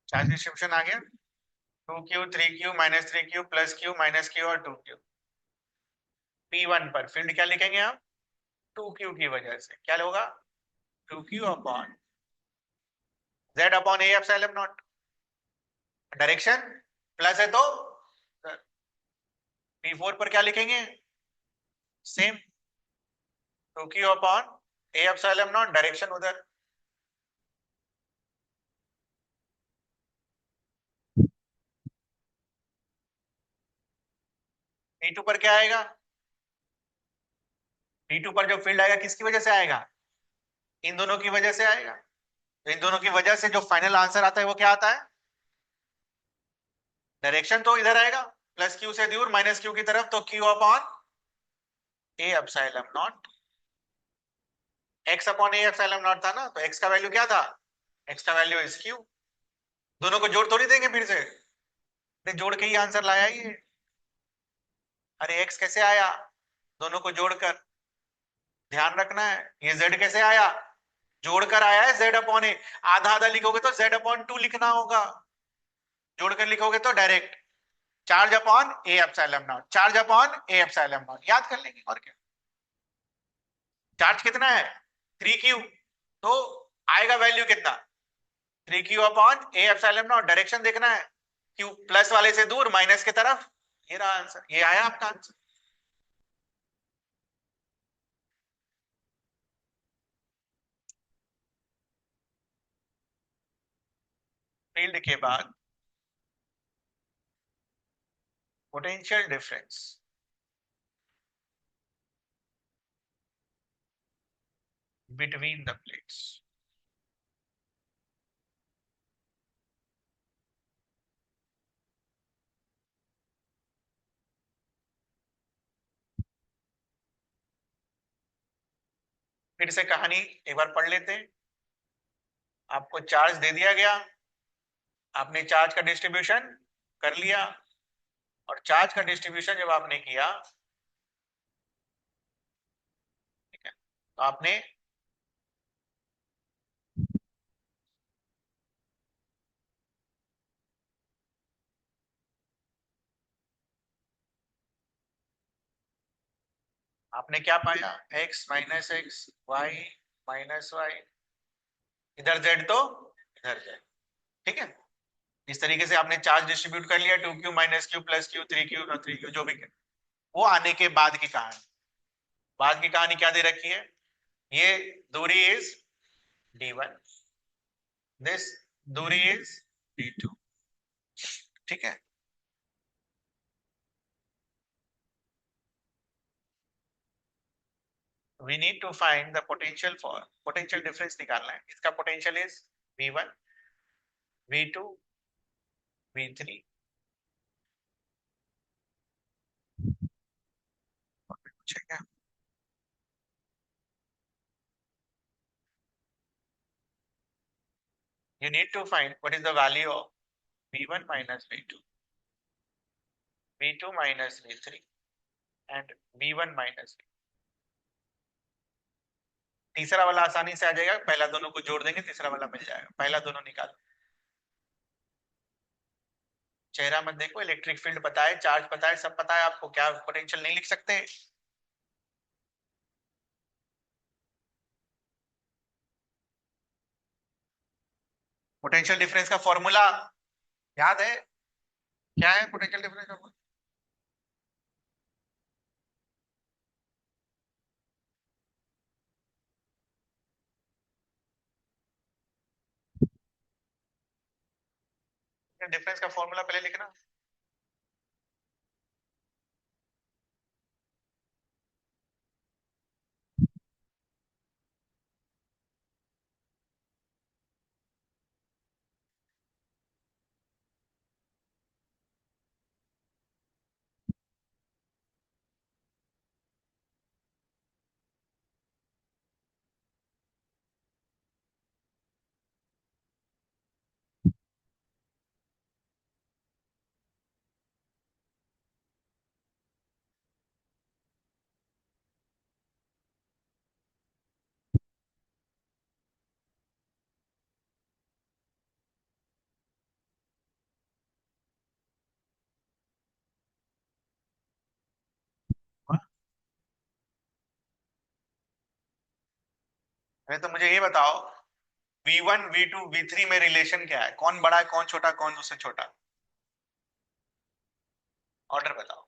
चार्ज डिस्ट्रीब्यूशन आ गया, 2Q 3Q -3Q +Q -Q और 2Q। P1 पर फील्ड क्या लिखेंगे हम, 2Q की वजह से क्या होगा, 2Q upon Z upon A epsilon not. Direction plus है तो P4 पर क्या लिखेंगे, same 2Q upon A epsilon not, direction उधर। P2 पर क्या आएगा, P2 पर जो फील्ड आएगा किसकी वजह से आएगा, इन दोनों की वजह से आएगा। तो इन दोनों की वजह से जो फाइनल आंसर आता है वो क्या आता है, डायरेक्शन तो इधर आएगा +Q से दूर -Q की तरफ, तो Q upon A epsilon not. X upon A epsilon not था ना, तो X का वैल्यू क्या था, X का वैल्यू इज Q। दोनों को जोड़ थोड़ी देंगे फिर से, जोड़ के ही आंसर लाया ये। अरे X कैसे आया, दोनों को जोड़कर, ध्यान रखना है। ये Z कैसे आया, जोड़कर आया है, Z अपॉन A। आधा आधा लिखोगे तो Z अपॉन 2 लिखना होगा, जोड़कर लिखोगे तो direct charge upon A epsilon not, charge upon A epsilon not, याद कर लेंगे और क्या। चार्ज कितना है, 3Q, तो आएगा वैल्यू कितना, 3Q upon A epsilon not. Direction देखना है, Q प्लस वाले से दूर माइनस की तरफ। ये रहा आंसर, ये आया आपका आंसर। फील्ड के बाद potential difference between the plates. फिर से कहानी एक बार पढ़ लेते हैं। आपको चार्ज दे दिया गया, आपने चार्ज का डिस्ट्रीब्यूशन कर लिया, और चार्ज का डिस्ट्रीब्यूशन जब आपने किया, ठीक है, तो आपने आपने क्या पाया, x minus x, y minus y, इधर z तो इधर z, ठीक है। इस तरीके से आपने चार्ज डिस्ट्रीब्यूट कर लिया, 2q minus Q plus Q, 3q और 3q जो भी। वो आने के बाद की कहानी, बाद की कहानी क्या दे रखी है, ये दूरी इज d1, दिस दूरी इज d2, ठीक है। we need to find the potential for potential difference निकालना है, इसका potential is v1, v2, v3। ठीक है, you need to find what is the value of v1 minus v2, v2 minus v3 and v1 minus v। तीसरा वाला आसानी से आ जाएगा, पहला दोनों को जोड़ देंगे, तीसरा वाला मिल जाएगा, पहला दोनों निकाल। चेहरा मत देखो, इलेक्ट्रिक फील्ड पता है, चार्ज पता है, सब पता है आपको, क्या पोटेंशियल नहीं लिख सकते। पोटेंशियल डिफरेंस का फॉर्मूला याद है, क्या है पोटेंशियल डिफरेंस का फॉर्मूला? डिफरेंस का फॉर्मूला पहले लिखना। अरे तो मुझे ये बताओ, v1 v2 v3 में रिलेशन क्या है, कौन बड़ा है, कौन छोटा, कौन उससे छोटा, ऑर्डर बताओ।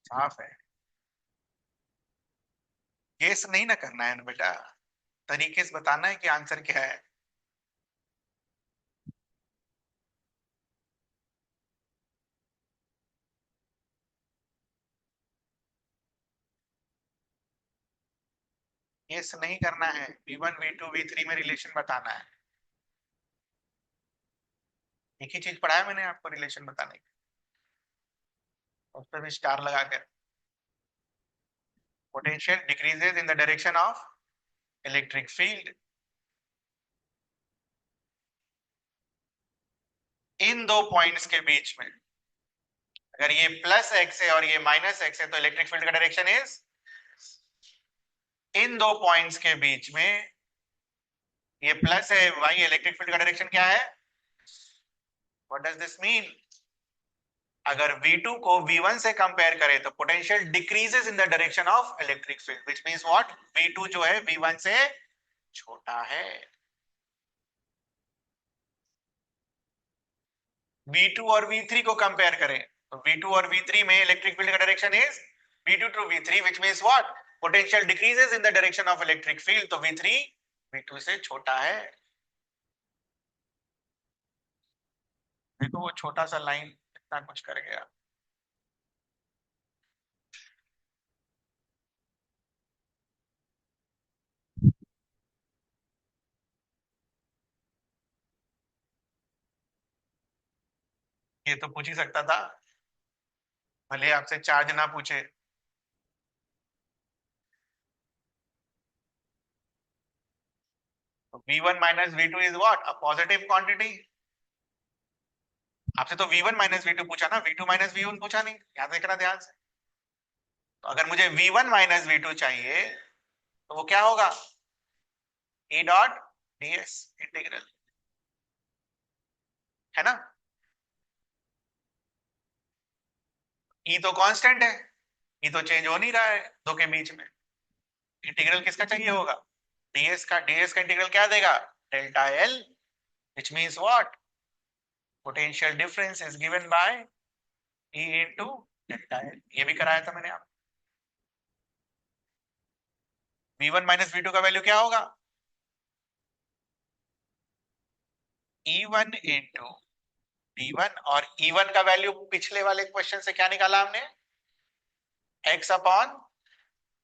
साफ है, गेस नहीं ना करना है ना बेटा, तरीके से बताना है कि आंसर क्या है। गेस नहीं करना है, v1 v2 v3 में रिलेशन बताना है। एक ही चीज पढ़ाया मैंने आपको रिलेशन बताने की, उस पर भी स्टार लगा कर। Potential decreases in the direction of electric field इन दो पॉइंट्स के बीच में। अगर ये प्लस एक्स है और ये माइनस एक्स है, तो इलेक्ट्रिक फील्ड का डायरेक्शन इज इन दो पॉइंट्स के बीच में। ये प्लस है, वाई इलेक्ट्रिक फील्ड का डायरेक्शन क्या है, व्हाट डज दिस मीन? अगर V2 को V1 से कंपेयर करें तो potential decreases in the direction of electric field, which means what, V2 जो है V1 से छोटा है। V2 और V3 को कंपेयर करें तो V2 और V3 में इलेक्ट्रिक फील्ड का direction is V2 to V3, which means what, potential decreases in the direction of electric field, तो V3 V2 से छोटा है। देखो वो छोटा सा लाइन इतना कुछ कर गया। ये तो पूछ ही सकता था, भले आपसे चार्ज ना पूछे। v1 minus v2 is what? A positive quantity. आपसे तो v1 minus v2 पूछा ना, v2 minus v1 पूछा नहीं, याद रखना ध्यान से। तो अगर मुझे v1 minus v2 चाहिए तो वो क्या होगा? E डॉट ds इंटीग्रल, है ना? E तो कांस्टेंट है, E तो चेंज हो नहीं रहा है दो के बीच में। इंटीग्रल किसका चाहिए होगा? ds का इंटीग्रल क्या देगा? Delta L, which means what? Potential difference is given by E into delta L। ये भी कराया था मैंने। आप v1 माइनस v2 का वैल्यू क्या होगा? E1 into d1, और E1 का वैल्यू पिछले वाले क्वेश्चन से क्या निकाला हमने? x upon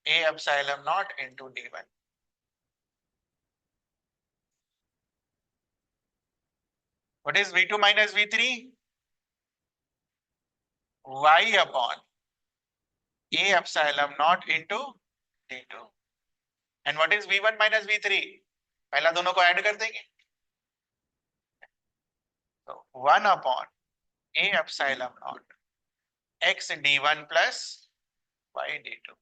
a epsilon not into d1। What is v2 minus v3? y upon a epsilon naught into d2। and what is v1 minus v3? पहला दोनों को ऐड कर देंगे, तो 1 upon a epsilon naught x d1 plus y d2।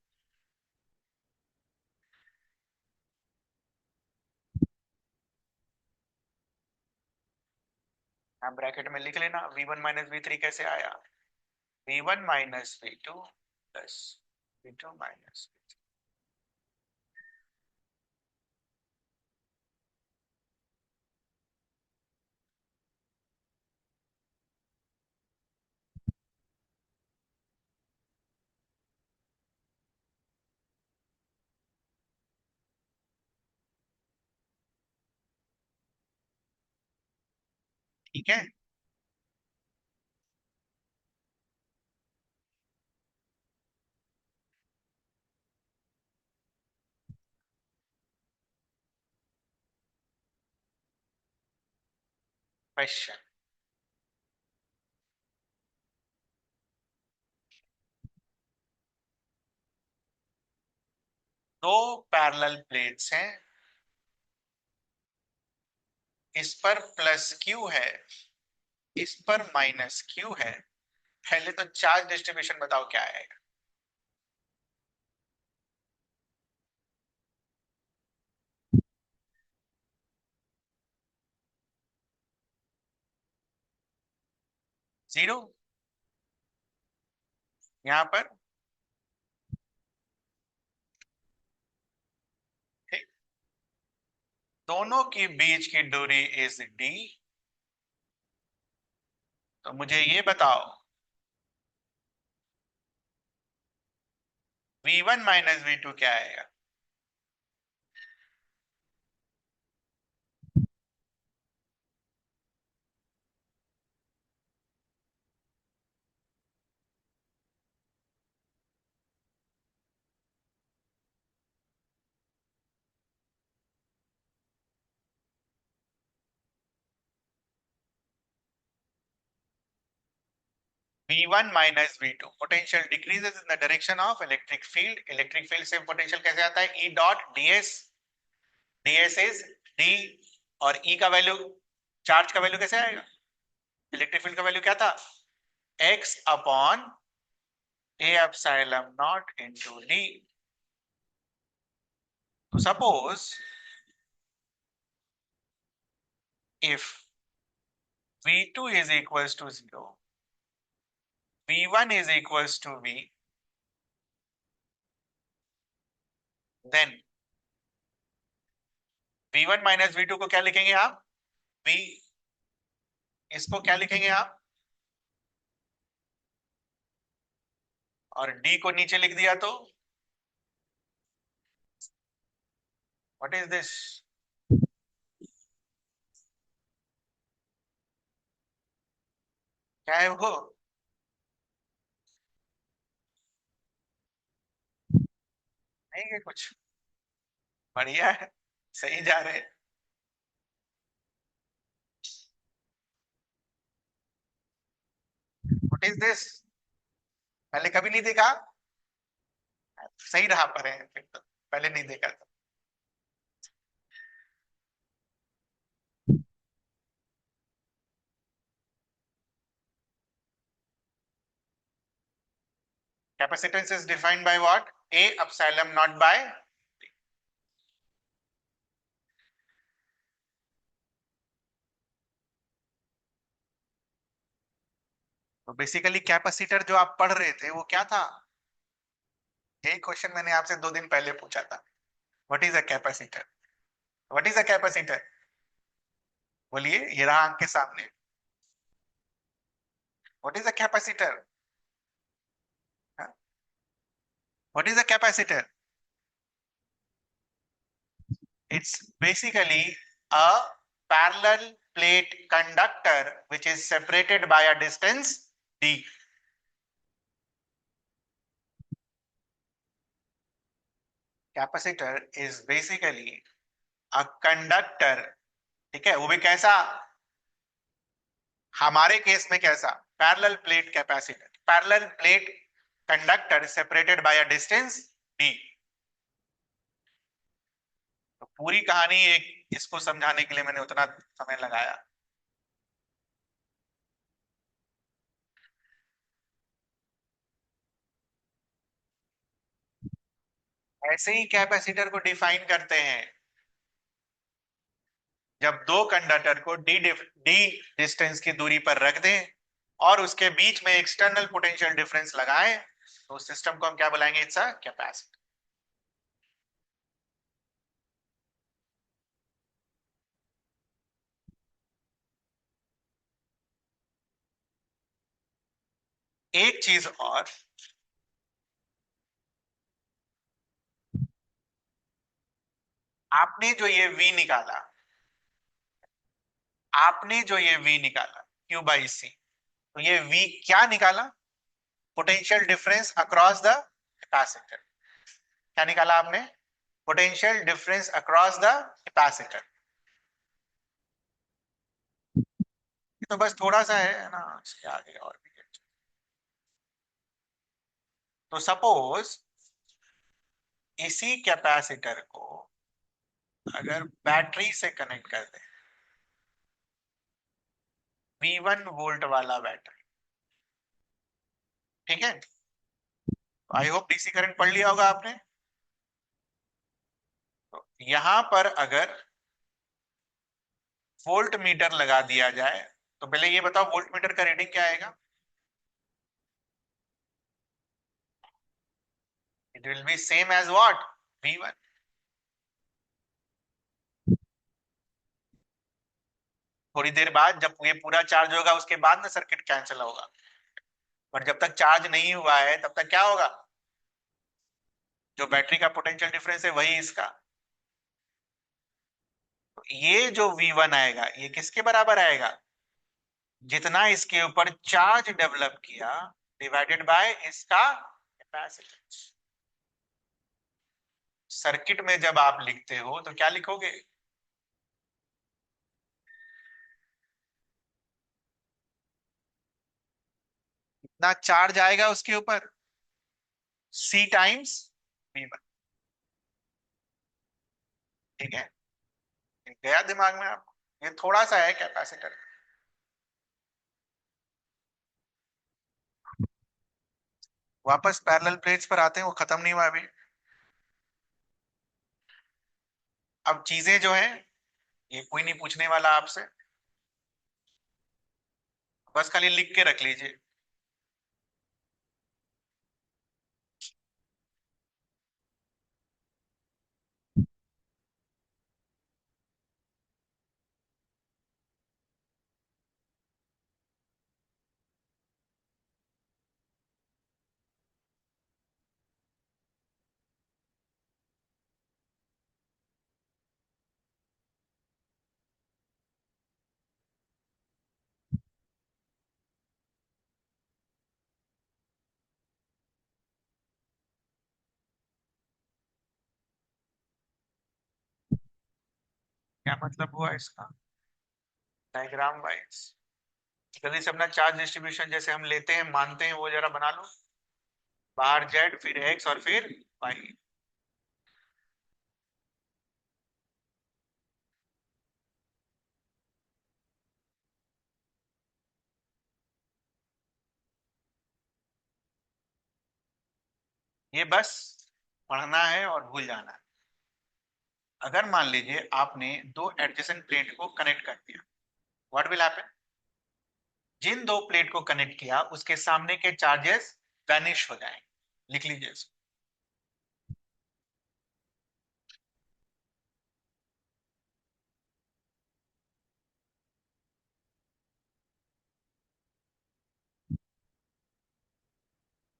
आप bracket में लिख लेना v1 minus v3 कैसे आया? v1 minus v2 plus v2 minus v3। ठीक है। क्वेश्चन, दो पैरेलल प्लेट्स हैं, इस पर प्लस क्यू है, इस पर माइनस क्यू है। पहले तो चार्ज डिस्ट्रीब्यूशन बताओ क्या है? जीरो। यहां पर ठीक, दोनों के बीच की दूरी इज d। तो मुझे ये बताओ v1 माइनस v2 क्या आएगा? v1 minus v2, potential decreases in the direction of electric field. Electric field से पोटेंशियल कैसे आता है? E dot ds, ds is d, और E का वैल्यू, चार्ज का वैल्यू कैसे आएगा? इलेक्ट्रिक फील्ड का वैल्यू क्या था? x upon a epsilon naught into d। तो suppose if v2 is equals to 0, v1 is equals to v, then v1 minus v2 को क्या लिखेंगे आप? v, इसको क्या लिखेंगे आप? और d को नीचे लिख दिया तो व्हाट इज दिस? क्या है वो? नहीं है कुछ, बढ़िया है, सही जा रहे हैं। What is this? पहले कभी नहीं देखा? सही रहा पर है फिर तो, पहले नहीं देखा था। Capacitance is defined by what? A epsilon naught by T. तो बेसिकली कैपेसिटर जो आप पढ़ रहे थे वो क्या था? एक क्वेश्चन मैंने आपसे 2 दिन पहले पूछा था, what is a capacitor? What is a capacitor? बोलिए, ये रहा आंख के सामने। What is a capacitor? What is a capacitor? It's basically a parallel plate conductor which is separated by a distance d. Capacitor is basically a conductor, ठीक है, वो भी कैसा? हमारे केस में कैसा? Parallel plate capacitor, parallel plate conductor separated by a distance d. तो पूरी कहानी एक इसको समझाने के लिए मैंने उतना समय लगाया। ऐसे ही कैपेसिटर को डिफाइन करते हैं जब दो कंडक्टर को डी डिस्टेंस की दूरी पर रख दें और उसके बीच में एक्सटर्नल पोटेंशियल डिफरेंस लगाएं, तो उस सिस्टम को हम क्या बुलाएंगे? It's a capacitor. एक चीज और, आपने जो ये V निकाला, आपने जो ये V निकाला Q बाई सी, तो ये V क्या निकाला? Potential difference across the capacitor. क्या निकाला आपने? Potential difference across the capacitor. तो बस थोड़ा सा है ना, इसके आगे और भी है। तो सपोज इसी कैपेसिटर को अगर बैटरी से कनेक्ट कर दें, V1 वोल्ट वाला बैटरी, ठीक है, आई होप डीसी करंट पढ़ लिया होगा आपने। तो यहां पर अगर वोल्ट मीटर लगा दिया जाए, तो पहले ये बताओ वोल्ट मीटर का रीडिंग क्या आएगा? It will be same as what? V1। थोड़ी देर बाद जब ये पूरा चार्ज होगा उसके बाद ना सर्किट कैंसिल होगा, पर जब तक चार्ज नहीं हुआ है तब तक क्या होगा? जो बैटरी का पोटेंशियल डिफरेंस है वही इसका। तो ये जो V1 आएगा ये किसके बराबर आएगा? जितना इसके ऊपर चार्ज डेवलप किया डिवाइडेड बाय इसका कैपेसिटेंस। सर्किट में जब आप लिखते हो तो क्या लिखोगे? इतना चार्ज आएगा उसके ऊपर, C टाइम्स V1। ठीक है, गया दिमाग में आपको? ये थोड़ा सा है कैपेसिटर। वापस पैरेलल प्लेट्स पर आते हैं, वो खत्म नहीं हुआ अभी। अब चीजें जो है ये कोई नहीं पूछने वाला आपसे, बस खाली लिख के रख लीजिए। क्या मतलब हुआ इसका? डायग्राम वाइज जल्दी से अपना चार्ज डिस्ट्रीब्यूशन जैसे हम लेते हैं मानते हैं वो जरा बना लो। बाहर जेड, फिर एक्स और फिर वाई। ये बस पढ़ना है और भूल जाना है। अगर मान लीजिए आपने दो एडजेसेंट प्लेट को कनेक्ट कर दिया, व्हाट विल हैपन? जिन दो प्लेट को कनेक्ट किया उसके सामने के चार्जेस वैनिश हो जाएंगे। लिख लीजिए इसको।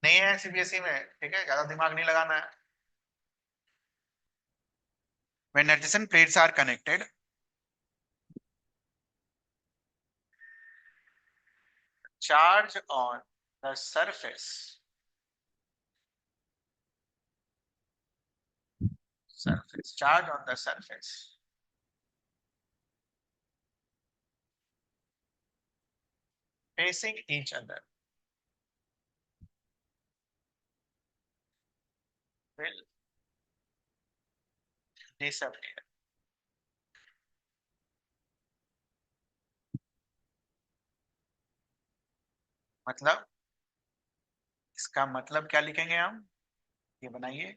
नहीं है सीबीएसई में, ठीक है, ज्यादा दिमाग नहीं लगाना है। When adjacent plates are connected, charge on the charge on the surface facing each other will disappear. मतलब इसका मतलब क्या लिखेंगे हम? ये बनाइए,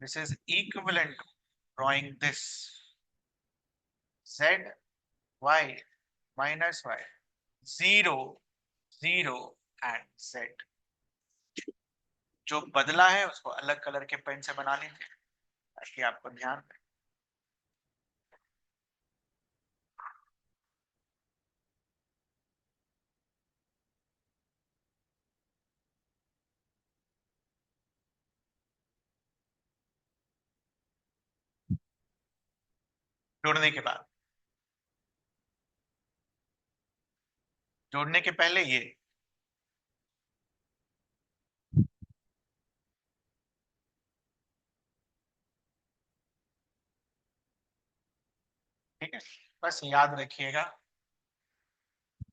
this is equivalent to drawing this z y minus y 0 0 and z। जो बदला है उसको अलग कलर के पेन से बना लीजिए ताकि आपको ध्यान रहे। जोड़ने के बाद, जोड़ने के पहले ये, ठीक है। बस याद रखिएगा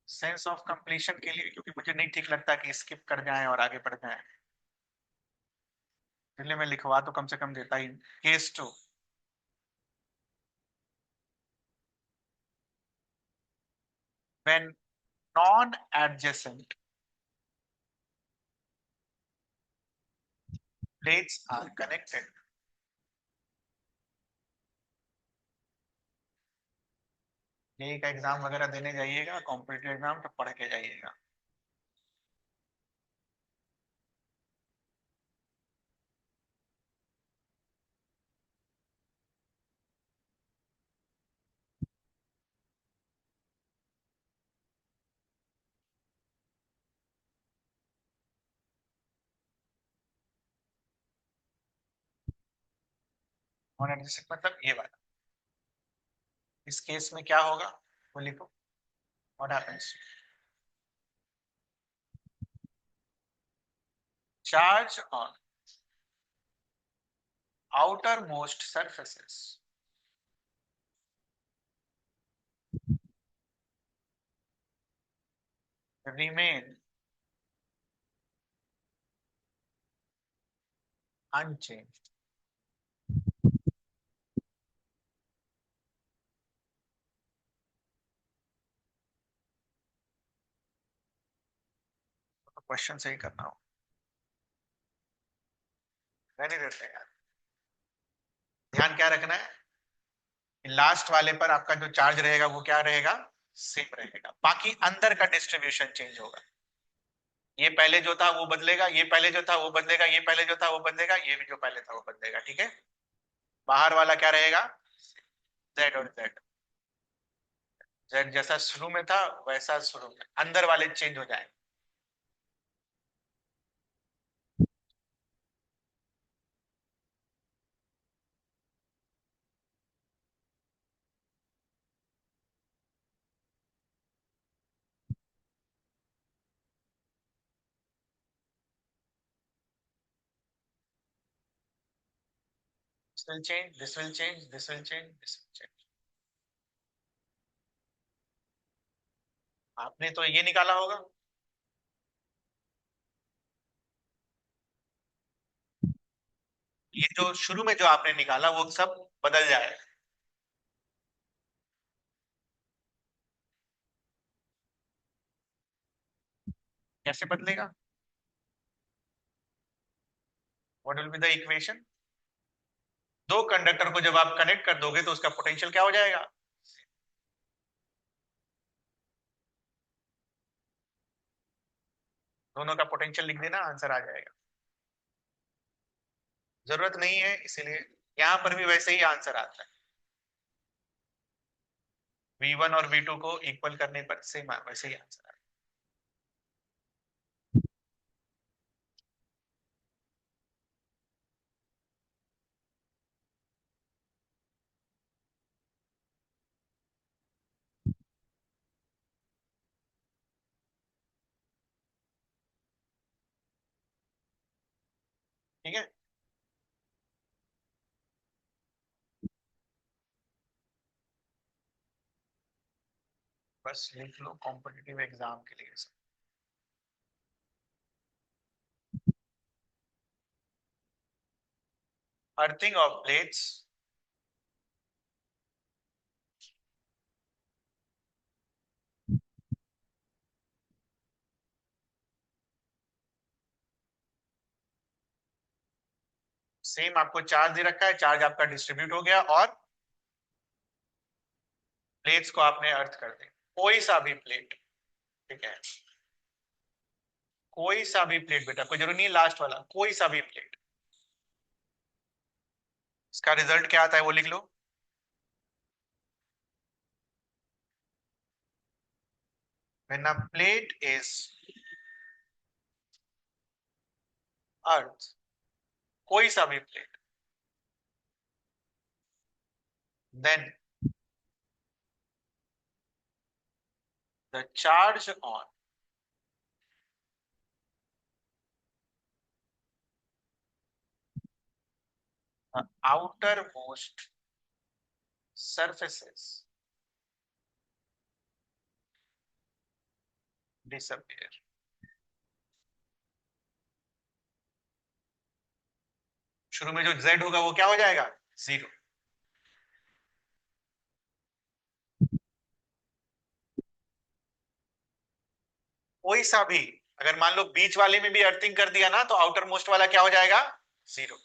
सेंस ऑफ कंप्लीशन के लिए, क्योंकि मुझे नहीं ठीक लगता कि स्किप कर जाएं और आगे बढ़ जाएं, इसलिए मैं लिखवा तो कम से कम देता ही। Case two, when non-adjacent plates are connected, यही का एग्जाम वगैरह देने जाइएगा, कॉम्पिटिटिव एग्जाम, तो पढ़ के जाइएगा। नॉन एडजेसेंट मतलब ये वाला। इस केस में क्या होगा वो लिखो, what happens? Charge on outermost surfaces remain unchanged। तो क्वेश्चन सही करना हो, रहने देते हैं यार। ध्यान क्या रखना है, लास्ट वाले पर आपका जो चार्ज रहेगा वो क्या रहेगा? सेम रहेगा, बाकी अंदर का डिस्ट्रीब्यूशन चेंज होगा। ये पहले जो था वो बदलेगा, ये पहले जो था वो बदलेगा, ये पहले जो था वो बदलेगा, ये भी जो पहले था वो बदलेगा, ठीक है। बाहर वाला क्या रहेगा? जेड और जेड, जेड जैसा शुरू में था वैसा शुरू में, अंदर वाले चेंज हो जाएंगे। This will change, this will change, this will change, this will change। आपने तो ये निकाला होगा, ये जो शुरू में जो आपने निकाला वो सब बदल जाएगा। कैसे बदलेगा? What will be the equation? दो कंडक्टर को जब आप कनेक्ट कर दोगे तो उसका पोटेंशियल क्या हो जाएगा? दोनों का पोटेंशियल लिख देना, आंसर आ जाएगा। जरूरत नहीं है, इसीलिए यहां पर भी वैसे ही आंसर आता है। V1 और V2 को इक्वल करने पर सेम वैसे ही आंसर आता है। ठीक है, बस लिख लो कॉम्पिटिटिव एग्जाम के लिए। अर्थिंग ऑफ प्लेट्स सेम आपको चार्ज दे रखा है, चार्ज आपका डिस्ट्रीब्यूट हो गया और प्लेट्स को आपने अर्थ कर दिया। कोई सा भी प्लेट, ठीक है, कोई सा भी प्लेट बेटा, कोई जरूरी नहीं लास्ट वाला, कोई सा भी प्लेट। इसका रिजल्ट क्या आता है वो लिख लो। When a plate is earth, कोई सा भी plate, then the charge on the outermost surfaces disappear। शुरू में जो z होगा वो क्या हो जाएगा? जीरो। कोई सा भी, अगर मान लो बीच वाले में भी अर्थिंग कर दिया ना तो आउटर मोस्ट वाला क्या हो जाएगा? जीरो।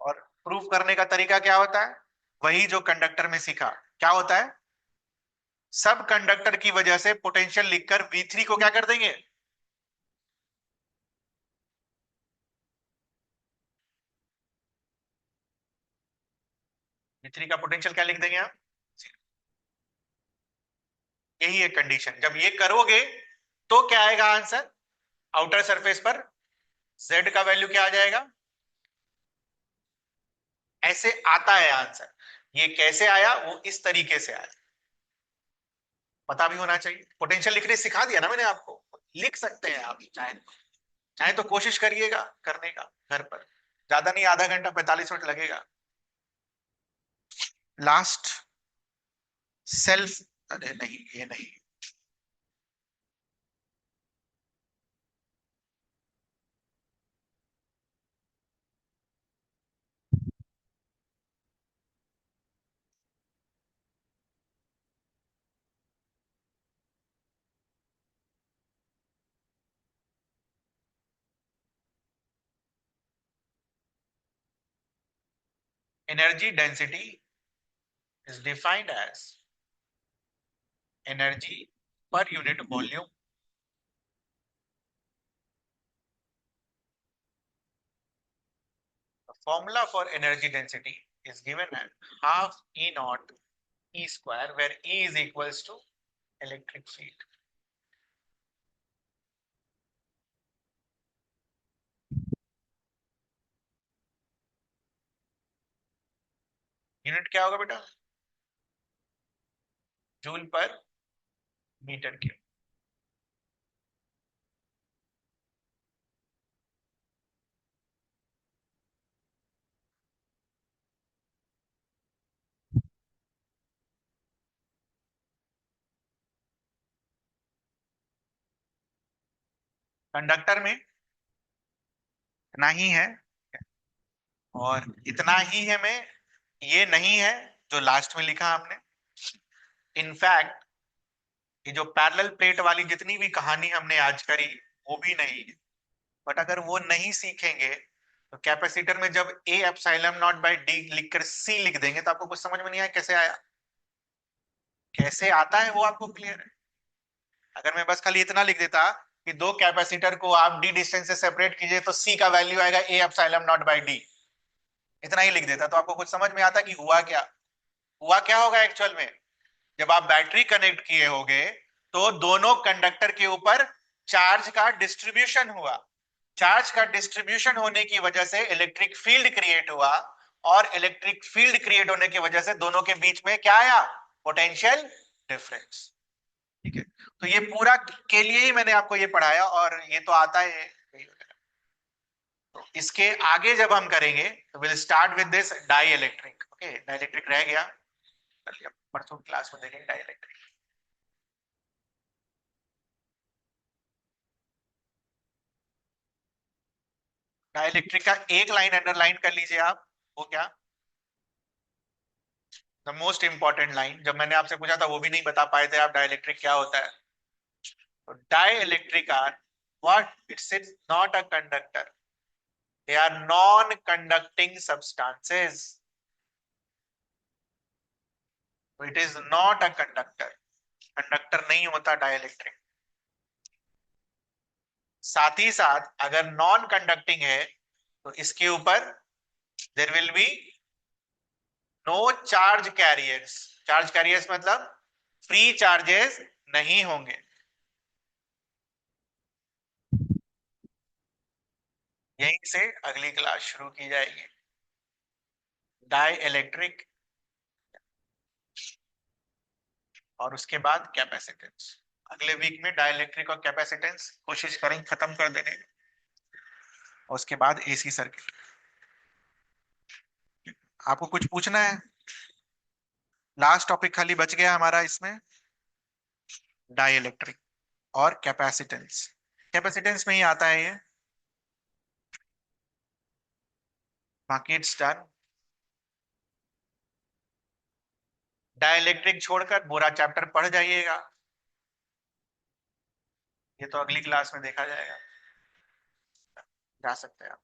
और प्रूफ करने का तरीका क्या होता है? वही जो कंडक्टर में सीखा। क्या होता है? सब कंडक्टर की वजह से पोटेंशियल लिखकर V3 को क्या कर देंगे? V3 का पोटेंशियल क्या लिख देंगे आप? यही है कंडीशन। जब ये करोगे तो क्या आएगा आंसर? आउटर सरफेस पर z का वैल्यू क्या आ जाएगा? ऐसे आता है आंसर। ये कैसे आया? वो इस तरीके से आया। पता भी होना चाहिए। पोटेंशियल लिखने सिखा दिया ना मैंने आपको, लिख सकते हैं आप चाहे। चाहे तो कोशिश करिएगा करने का घर पर। ज्यादा नहीं, आधा घंटा 45 मिनट लगेगा। लास्ट सेल्फ, अरे नहीं ये नहीं। Energy density is defined as energy per unit volume. The formula for energy density is given as half E naught E square, where E is equals to electric field. Unit क्या होगा बेटा? Joule पर metre cube. Conductor में इतना ही है और इतना ही है में ये नहीं है जो लास्ट में लिखा हमने। इनफैक्ट ये जो पैरेलल प्लेट वाली जितनी भी कहानी हमने आज करी वो भी नहीं है। बट अगर वो नहीं सीखेंगे तो कैपेसिटर में जब ए एप्सिलॉन नॉट बाई डी लिखकर सी लिख देंगे तो आपको कुछ समझ में नहीं आया कैसे आया, कैसे आता है वो आपको क्लियर है। अगर मैं बस खाली इतना लिख देता कि दो कैपेसिटर को आप डी डिस्टेंस से सेपरेट कीजिए तो सी का वैल्यू आएगा ए एप्सिलॉन नॉट बाई डी, इतना ही लिख देता तो आपको कुछ समझ में आता कि हुआ क्या होगा एक्चुअल में। जब आप बैटरी कनेक्ट किए होगे तो दोनों कंडक्टर के ऊपर चार्ज का डिस्ट्रीब्यूशन हुआ, चार्ज का डिस्ट्रीब्यूशन होने की वजह से इलेक्ट्रिक फील्ड क्रिएट हुआ, और इलेक्ट्रिक फील्ड क्रिएट होने की वजह से दोनों के बीच में क्या आया, पोटेंशियल डिफरेंस। ठीक है, तो ये पूरा के लिए ही मैंने आपको ये पढ़ाया और ये तो आता है। तो इसके आगे जब हम करेंगे तो will start with this dielectric. Okay, dielectric रह गया, परसों क्लास में देखेंगे डाई इलेक्ट्रिक। डाई इलेक्ट्रिक का एक लाइन अंडरलाइन कर लीजिए आप, वो क्या, द मोस्ट इंपॉर्टेंट लाइन, जब मैंने आपसे पूछा था वो भी नहीं बता पाए थे आप डाई इलेक्ट्रिक क्या होता है। तो dielectric are what, it's not a conductor, they are non-conducting substances, it is not a conductor, conductor नहीं होता डाइलेक्ट्रिक। साथ ही साथ अगर नॉन कंडक्टिंग है तो इसके ऊपर there will be no charge carriers, charge carriers मतलब फ्री चार्जेस नहीं होंगे। यहीं से अगली क्लास शुरू की जाएगी, डाई इलेक्ट्रिक और उसके बाद कैपेसिटेंस। अगले वीक में डाई इलेक्ट्रिक और कैपेसिटेंस कोशिश करेंगे खत्म कर देने, और उसके बाद एसी सर्किट। आपको कुछ पूछना है, लास्ट टॉपिक खाली बच गया हमारा इसमें, डाई इलेक्ट्रिक और कैपेसिटेंस। कैपेसिटेंस में ही आता है ये, बाकी इट्स डन। डाई इलेक्ट्रिक छोड़कर पूरा चैप्टर पढ़ जाइएगा, ये तो अगली क्लास में देखा जाएगा, जा सकते हैं आप।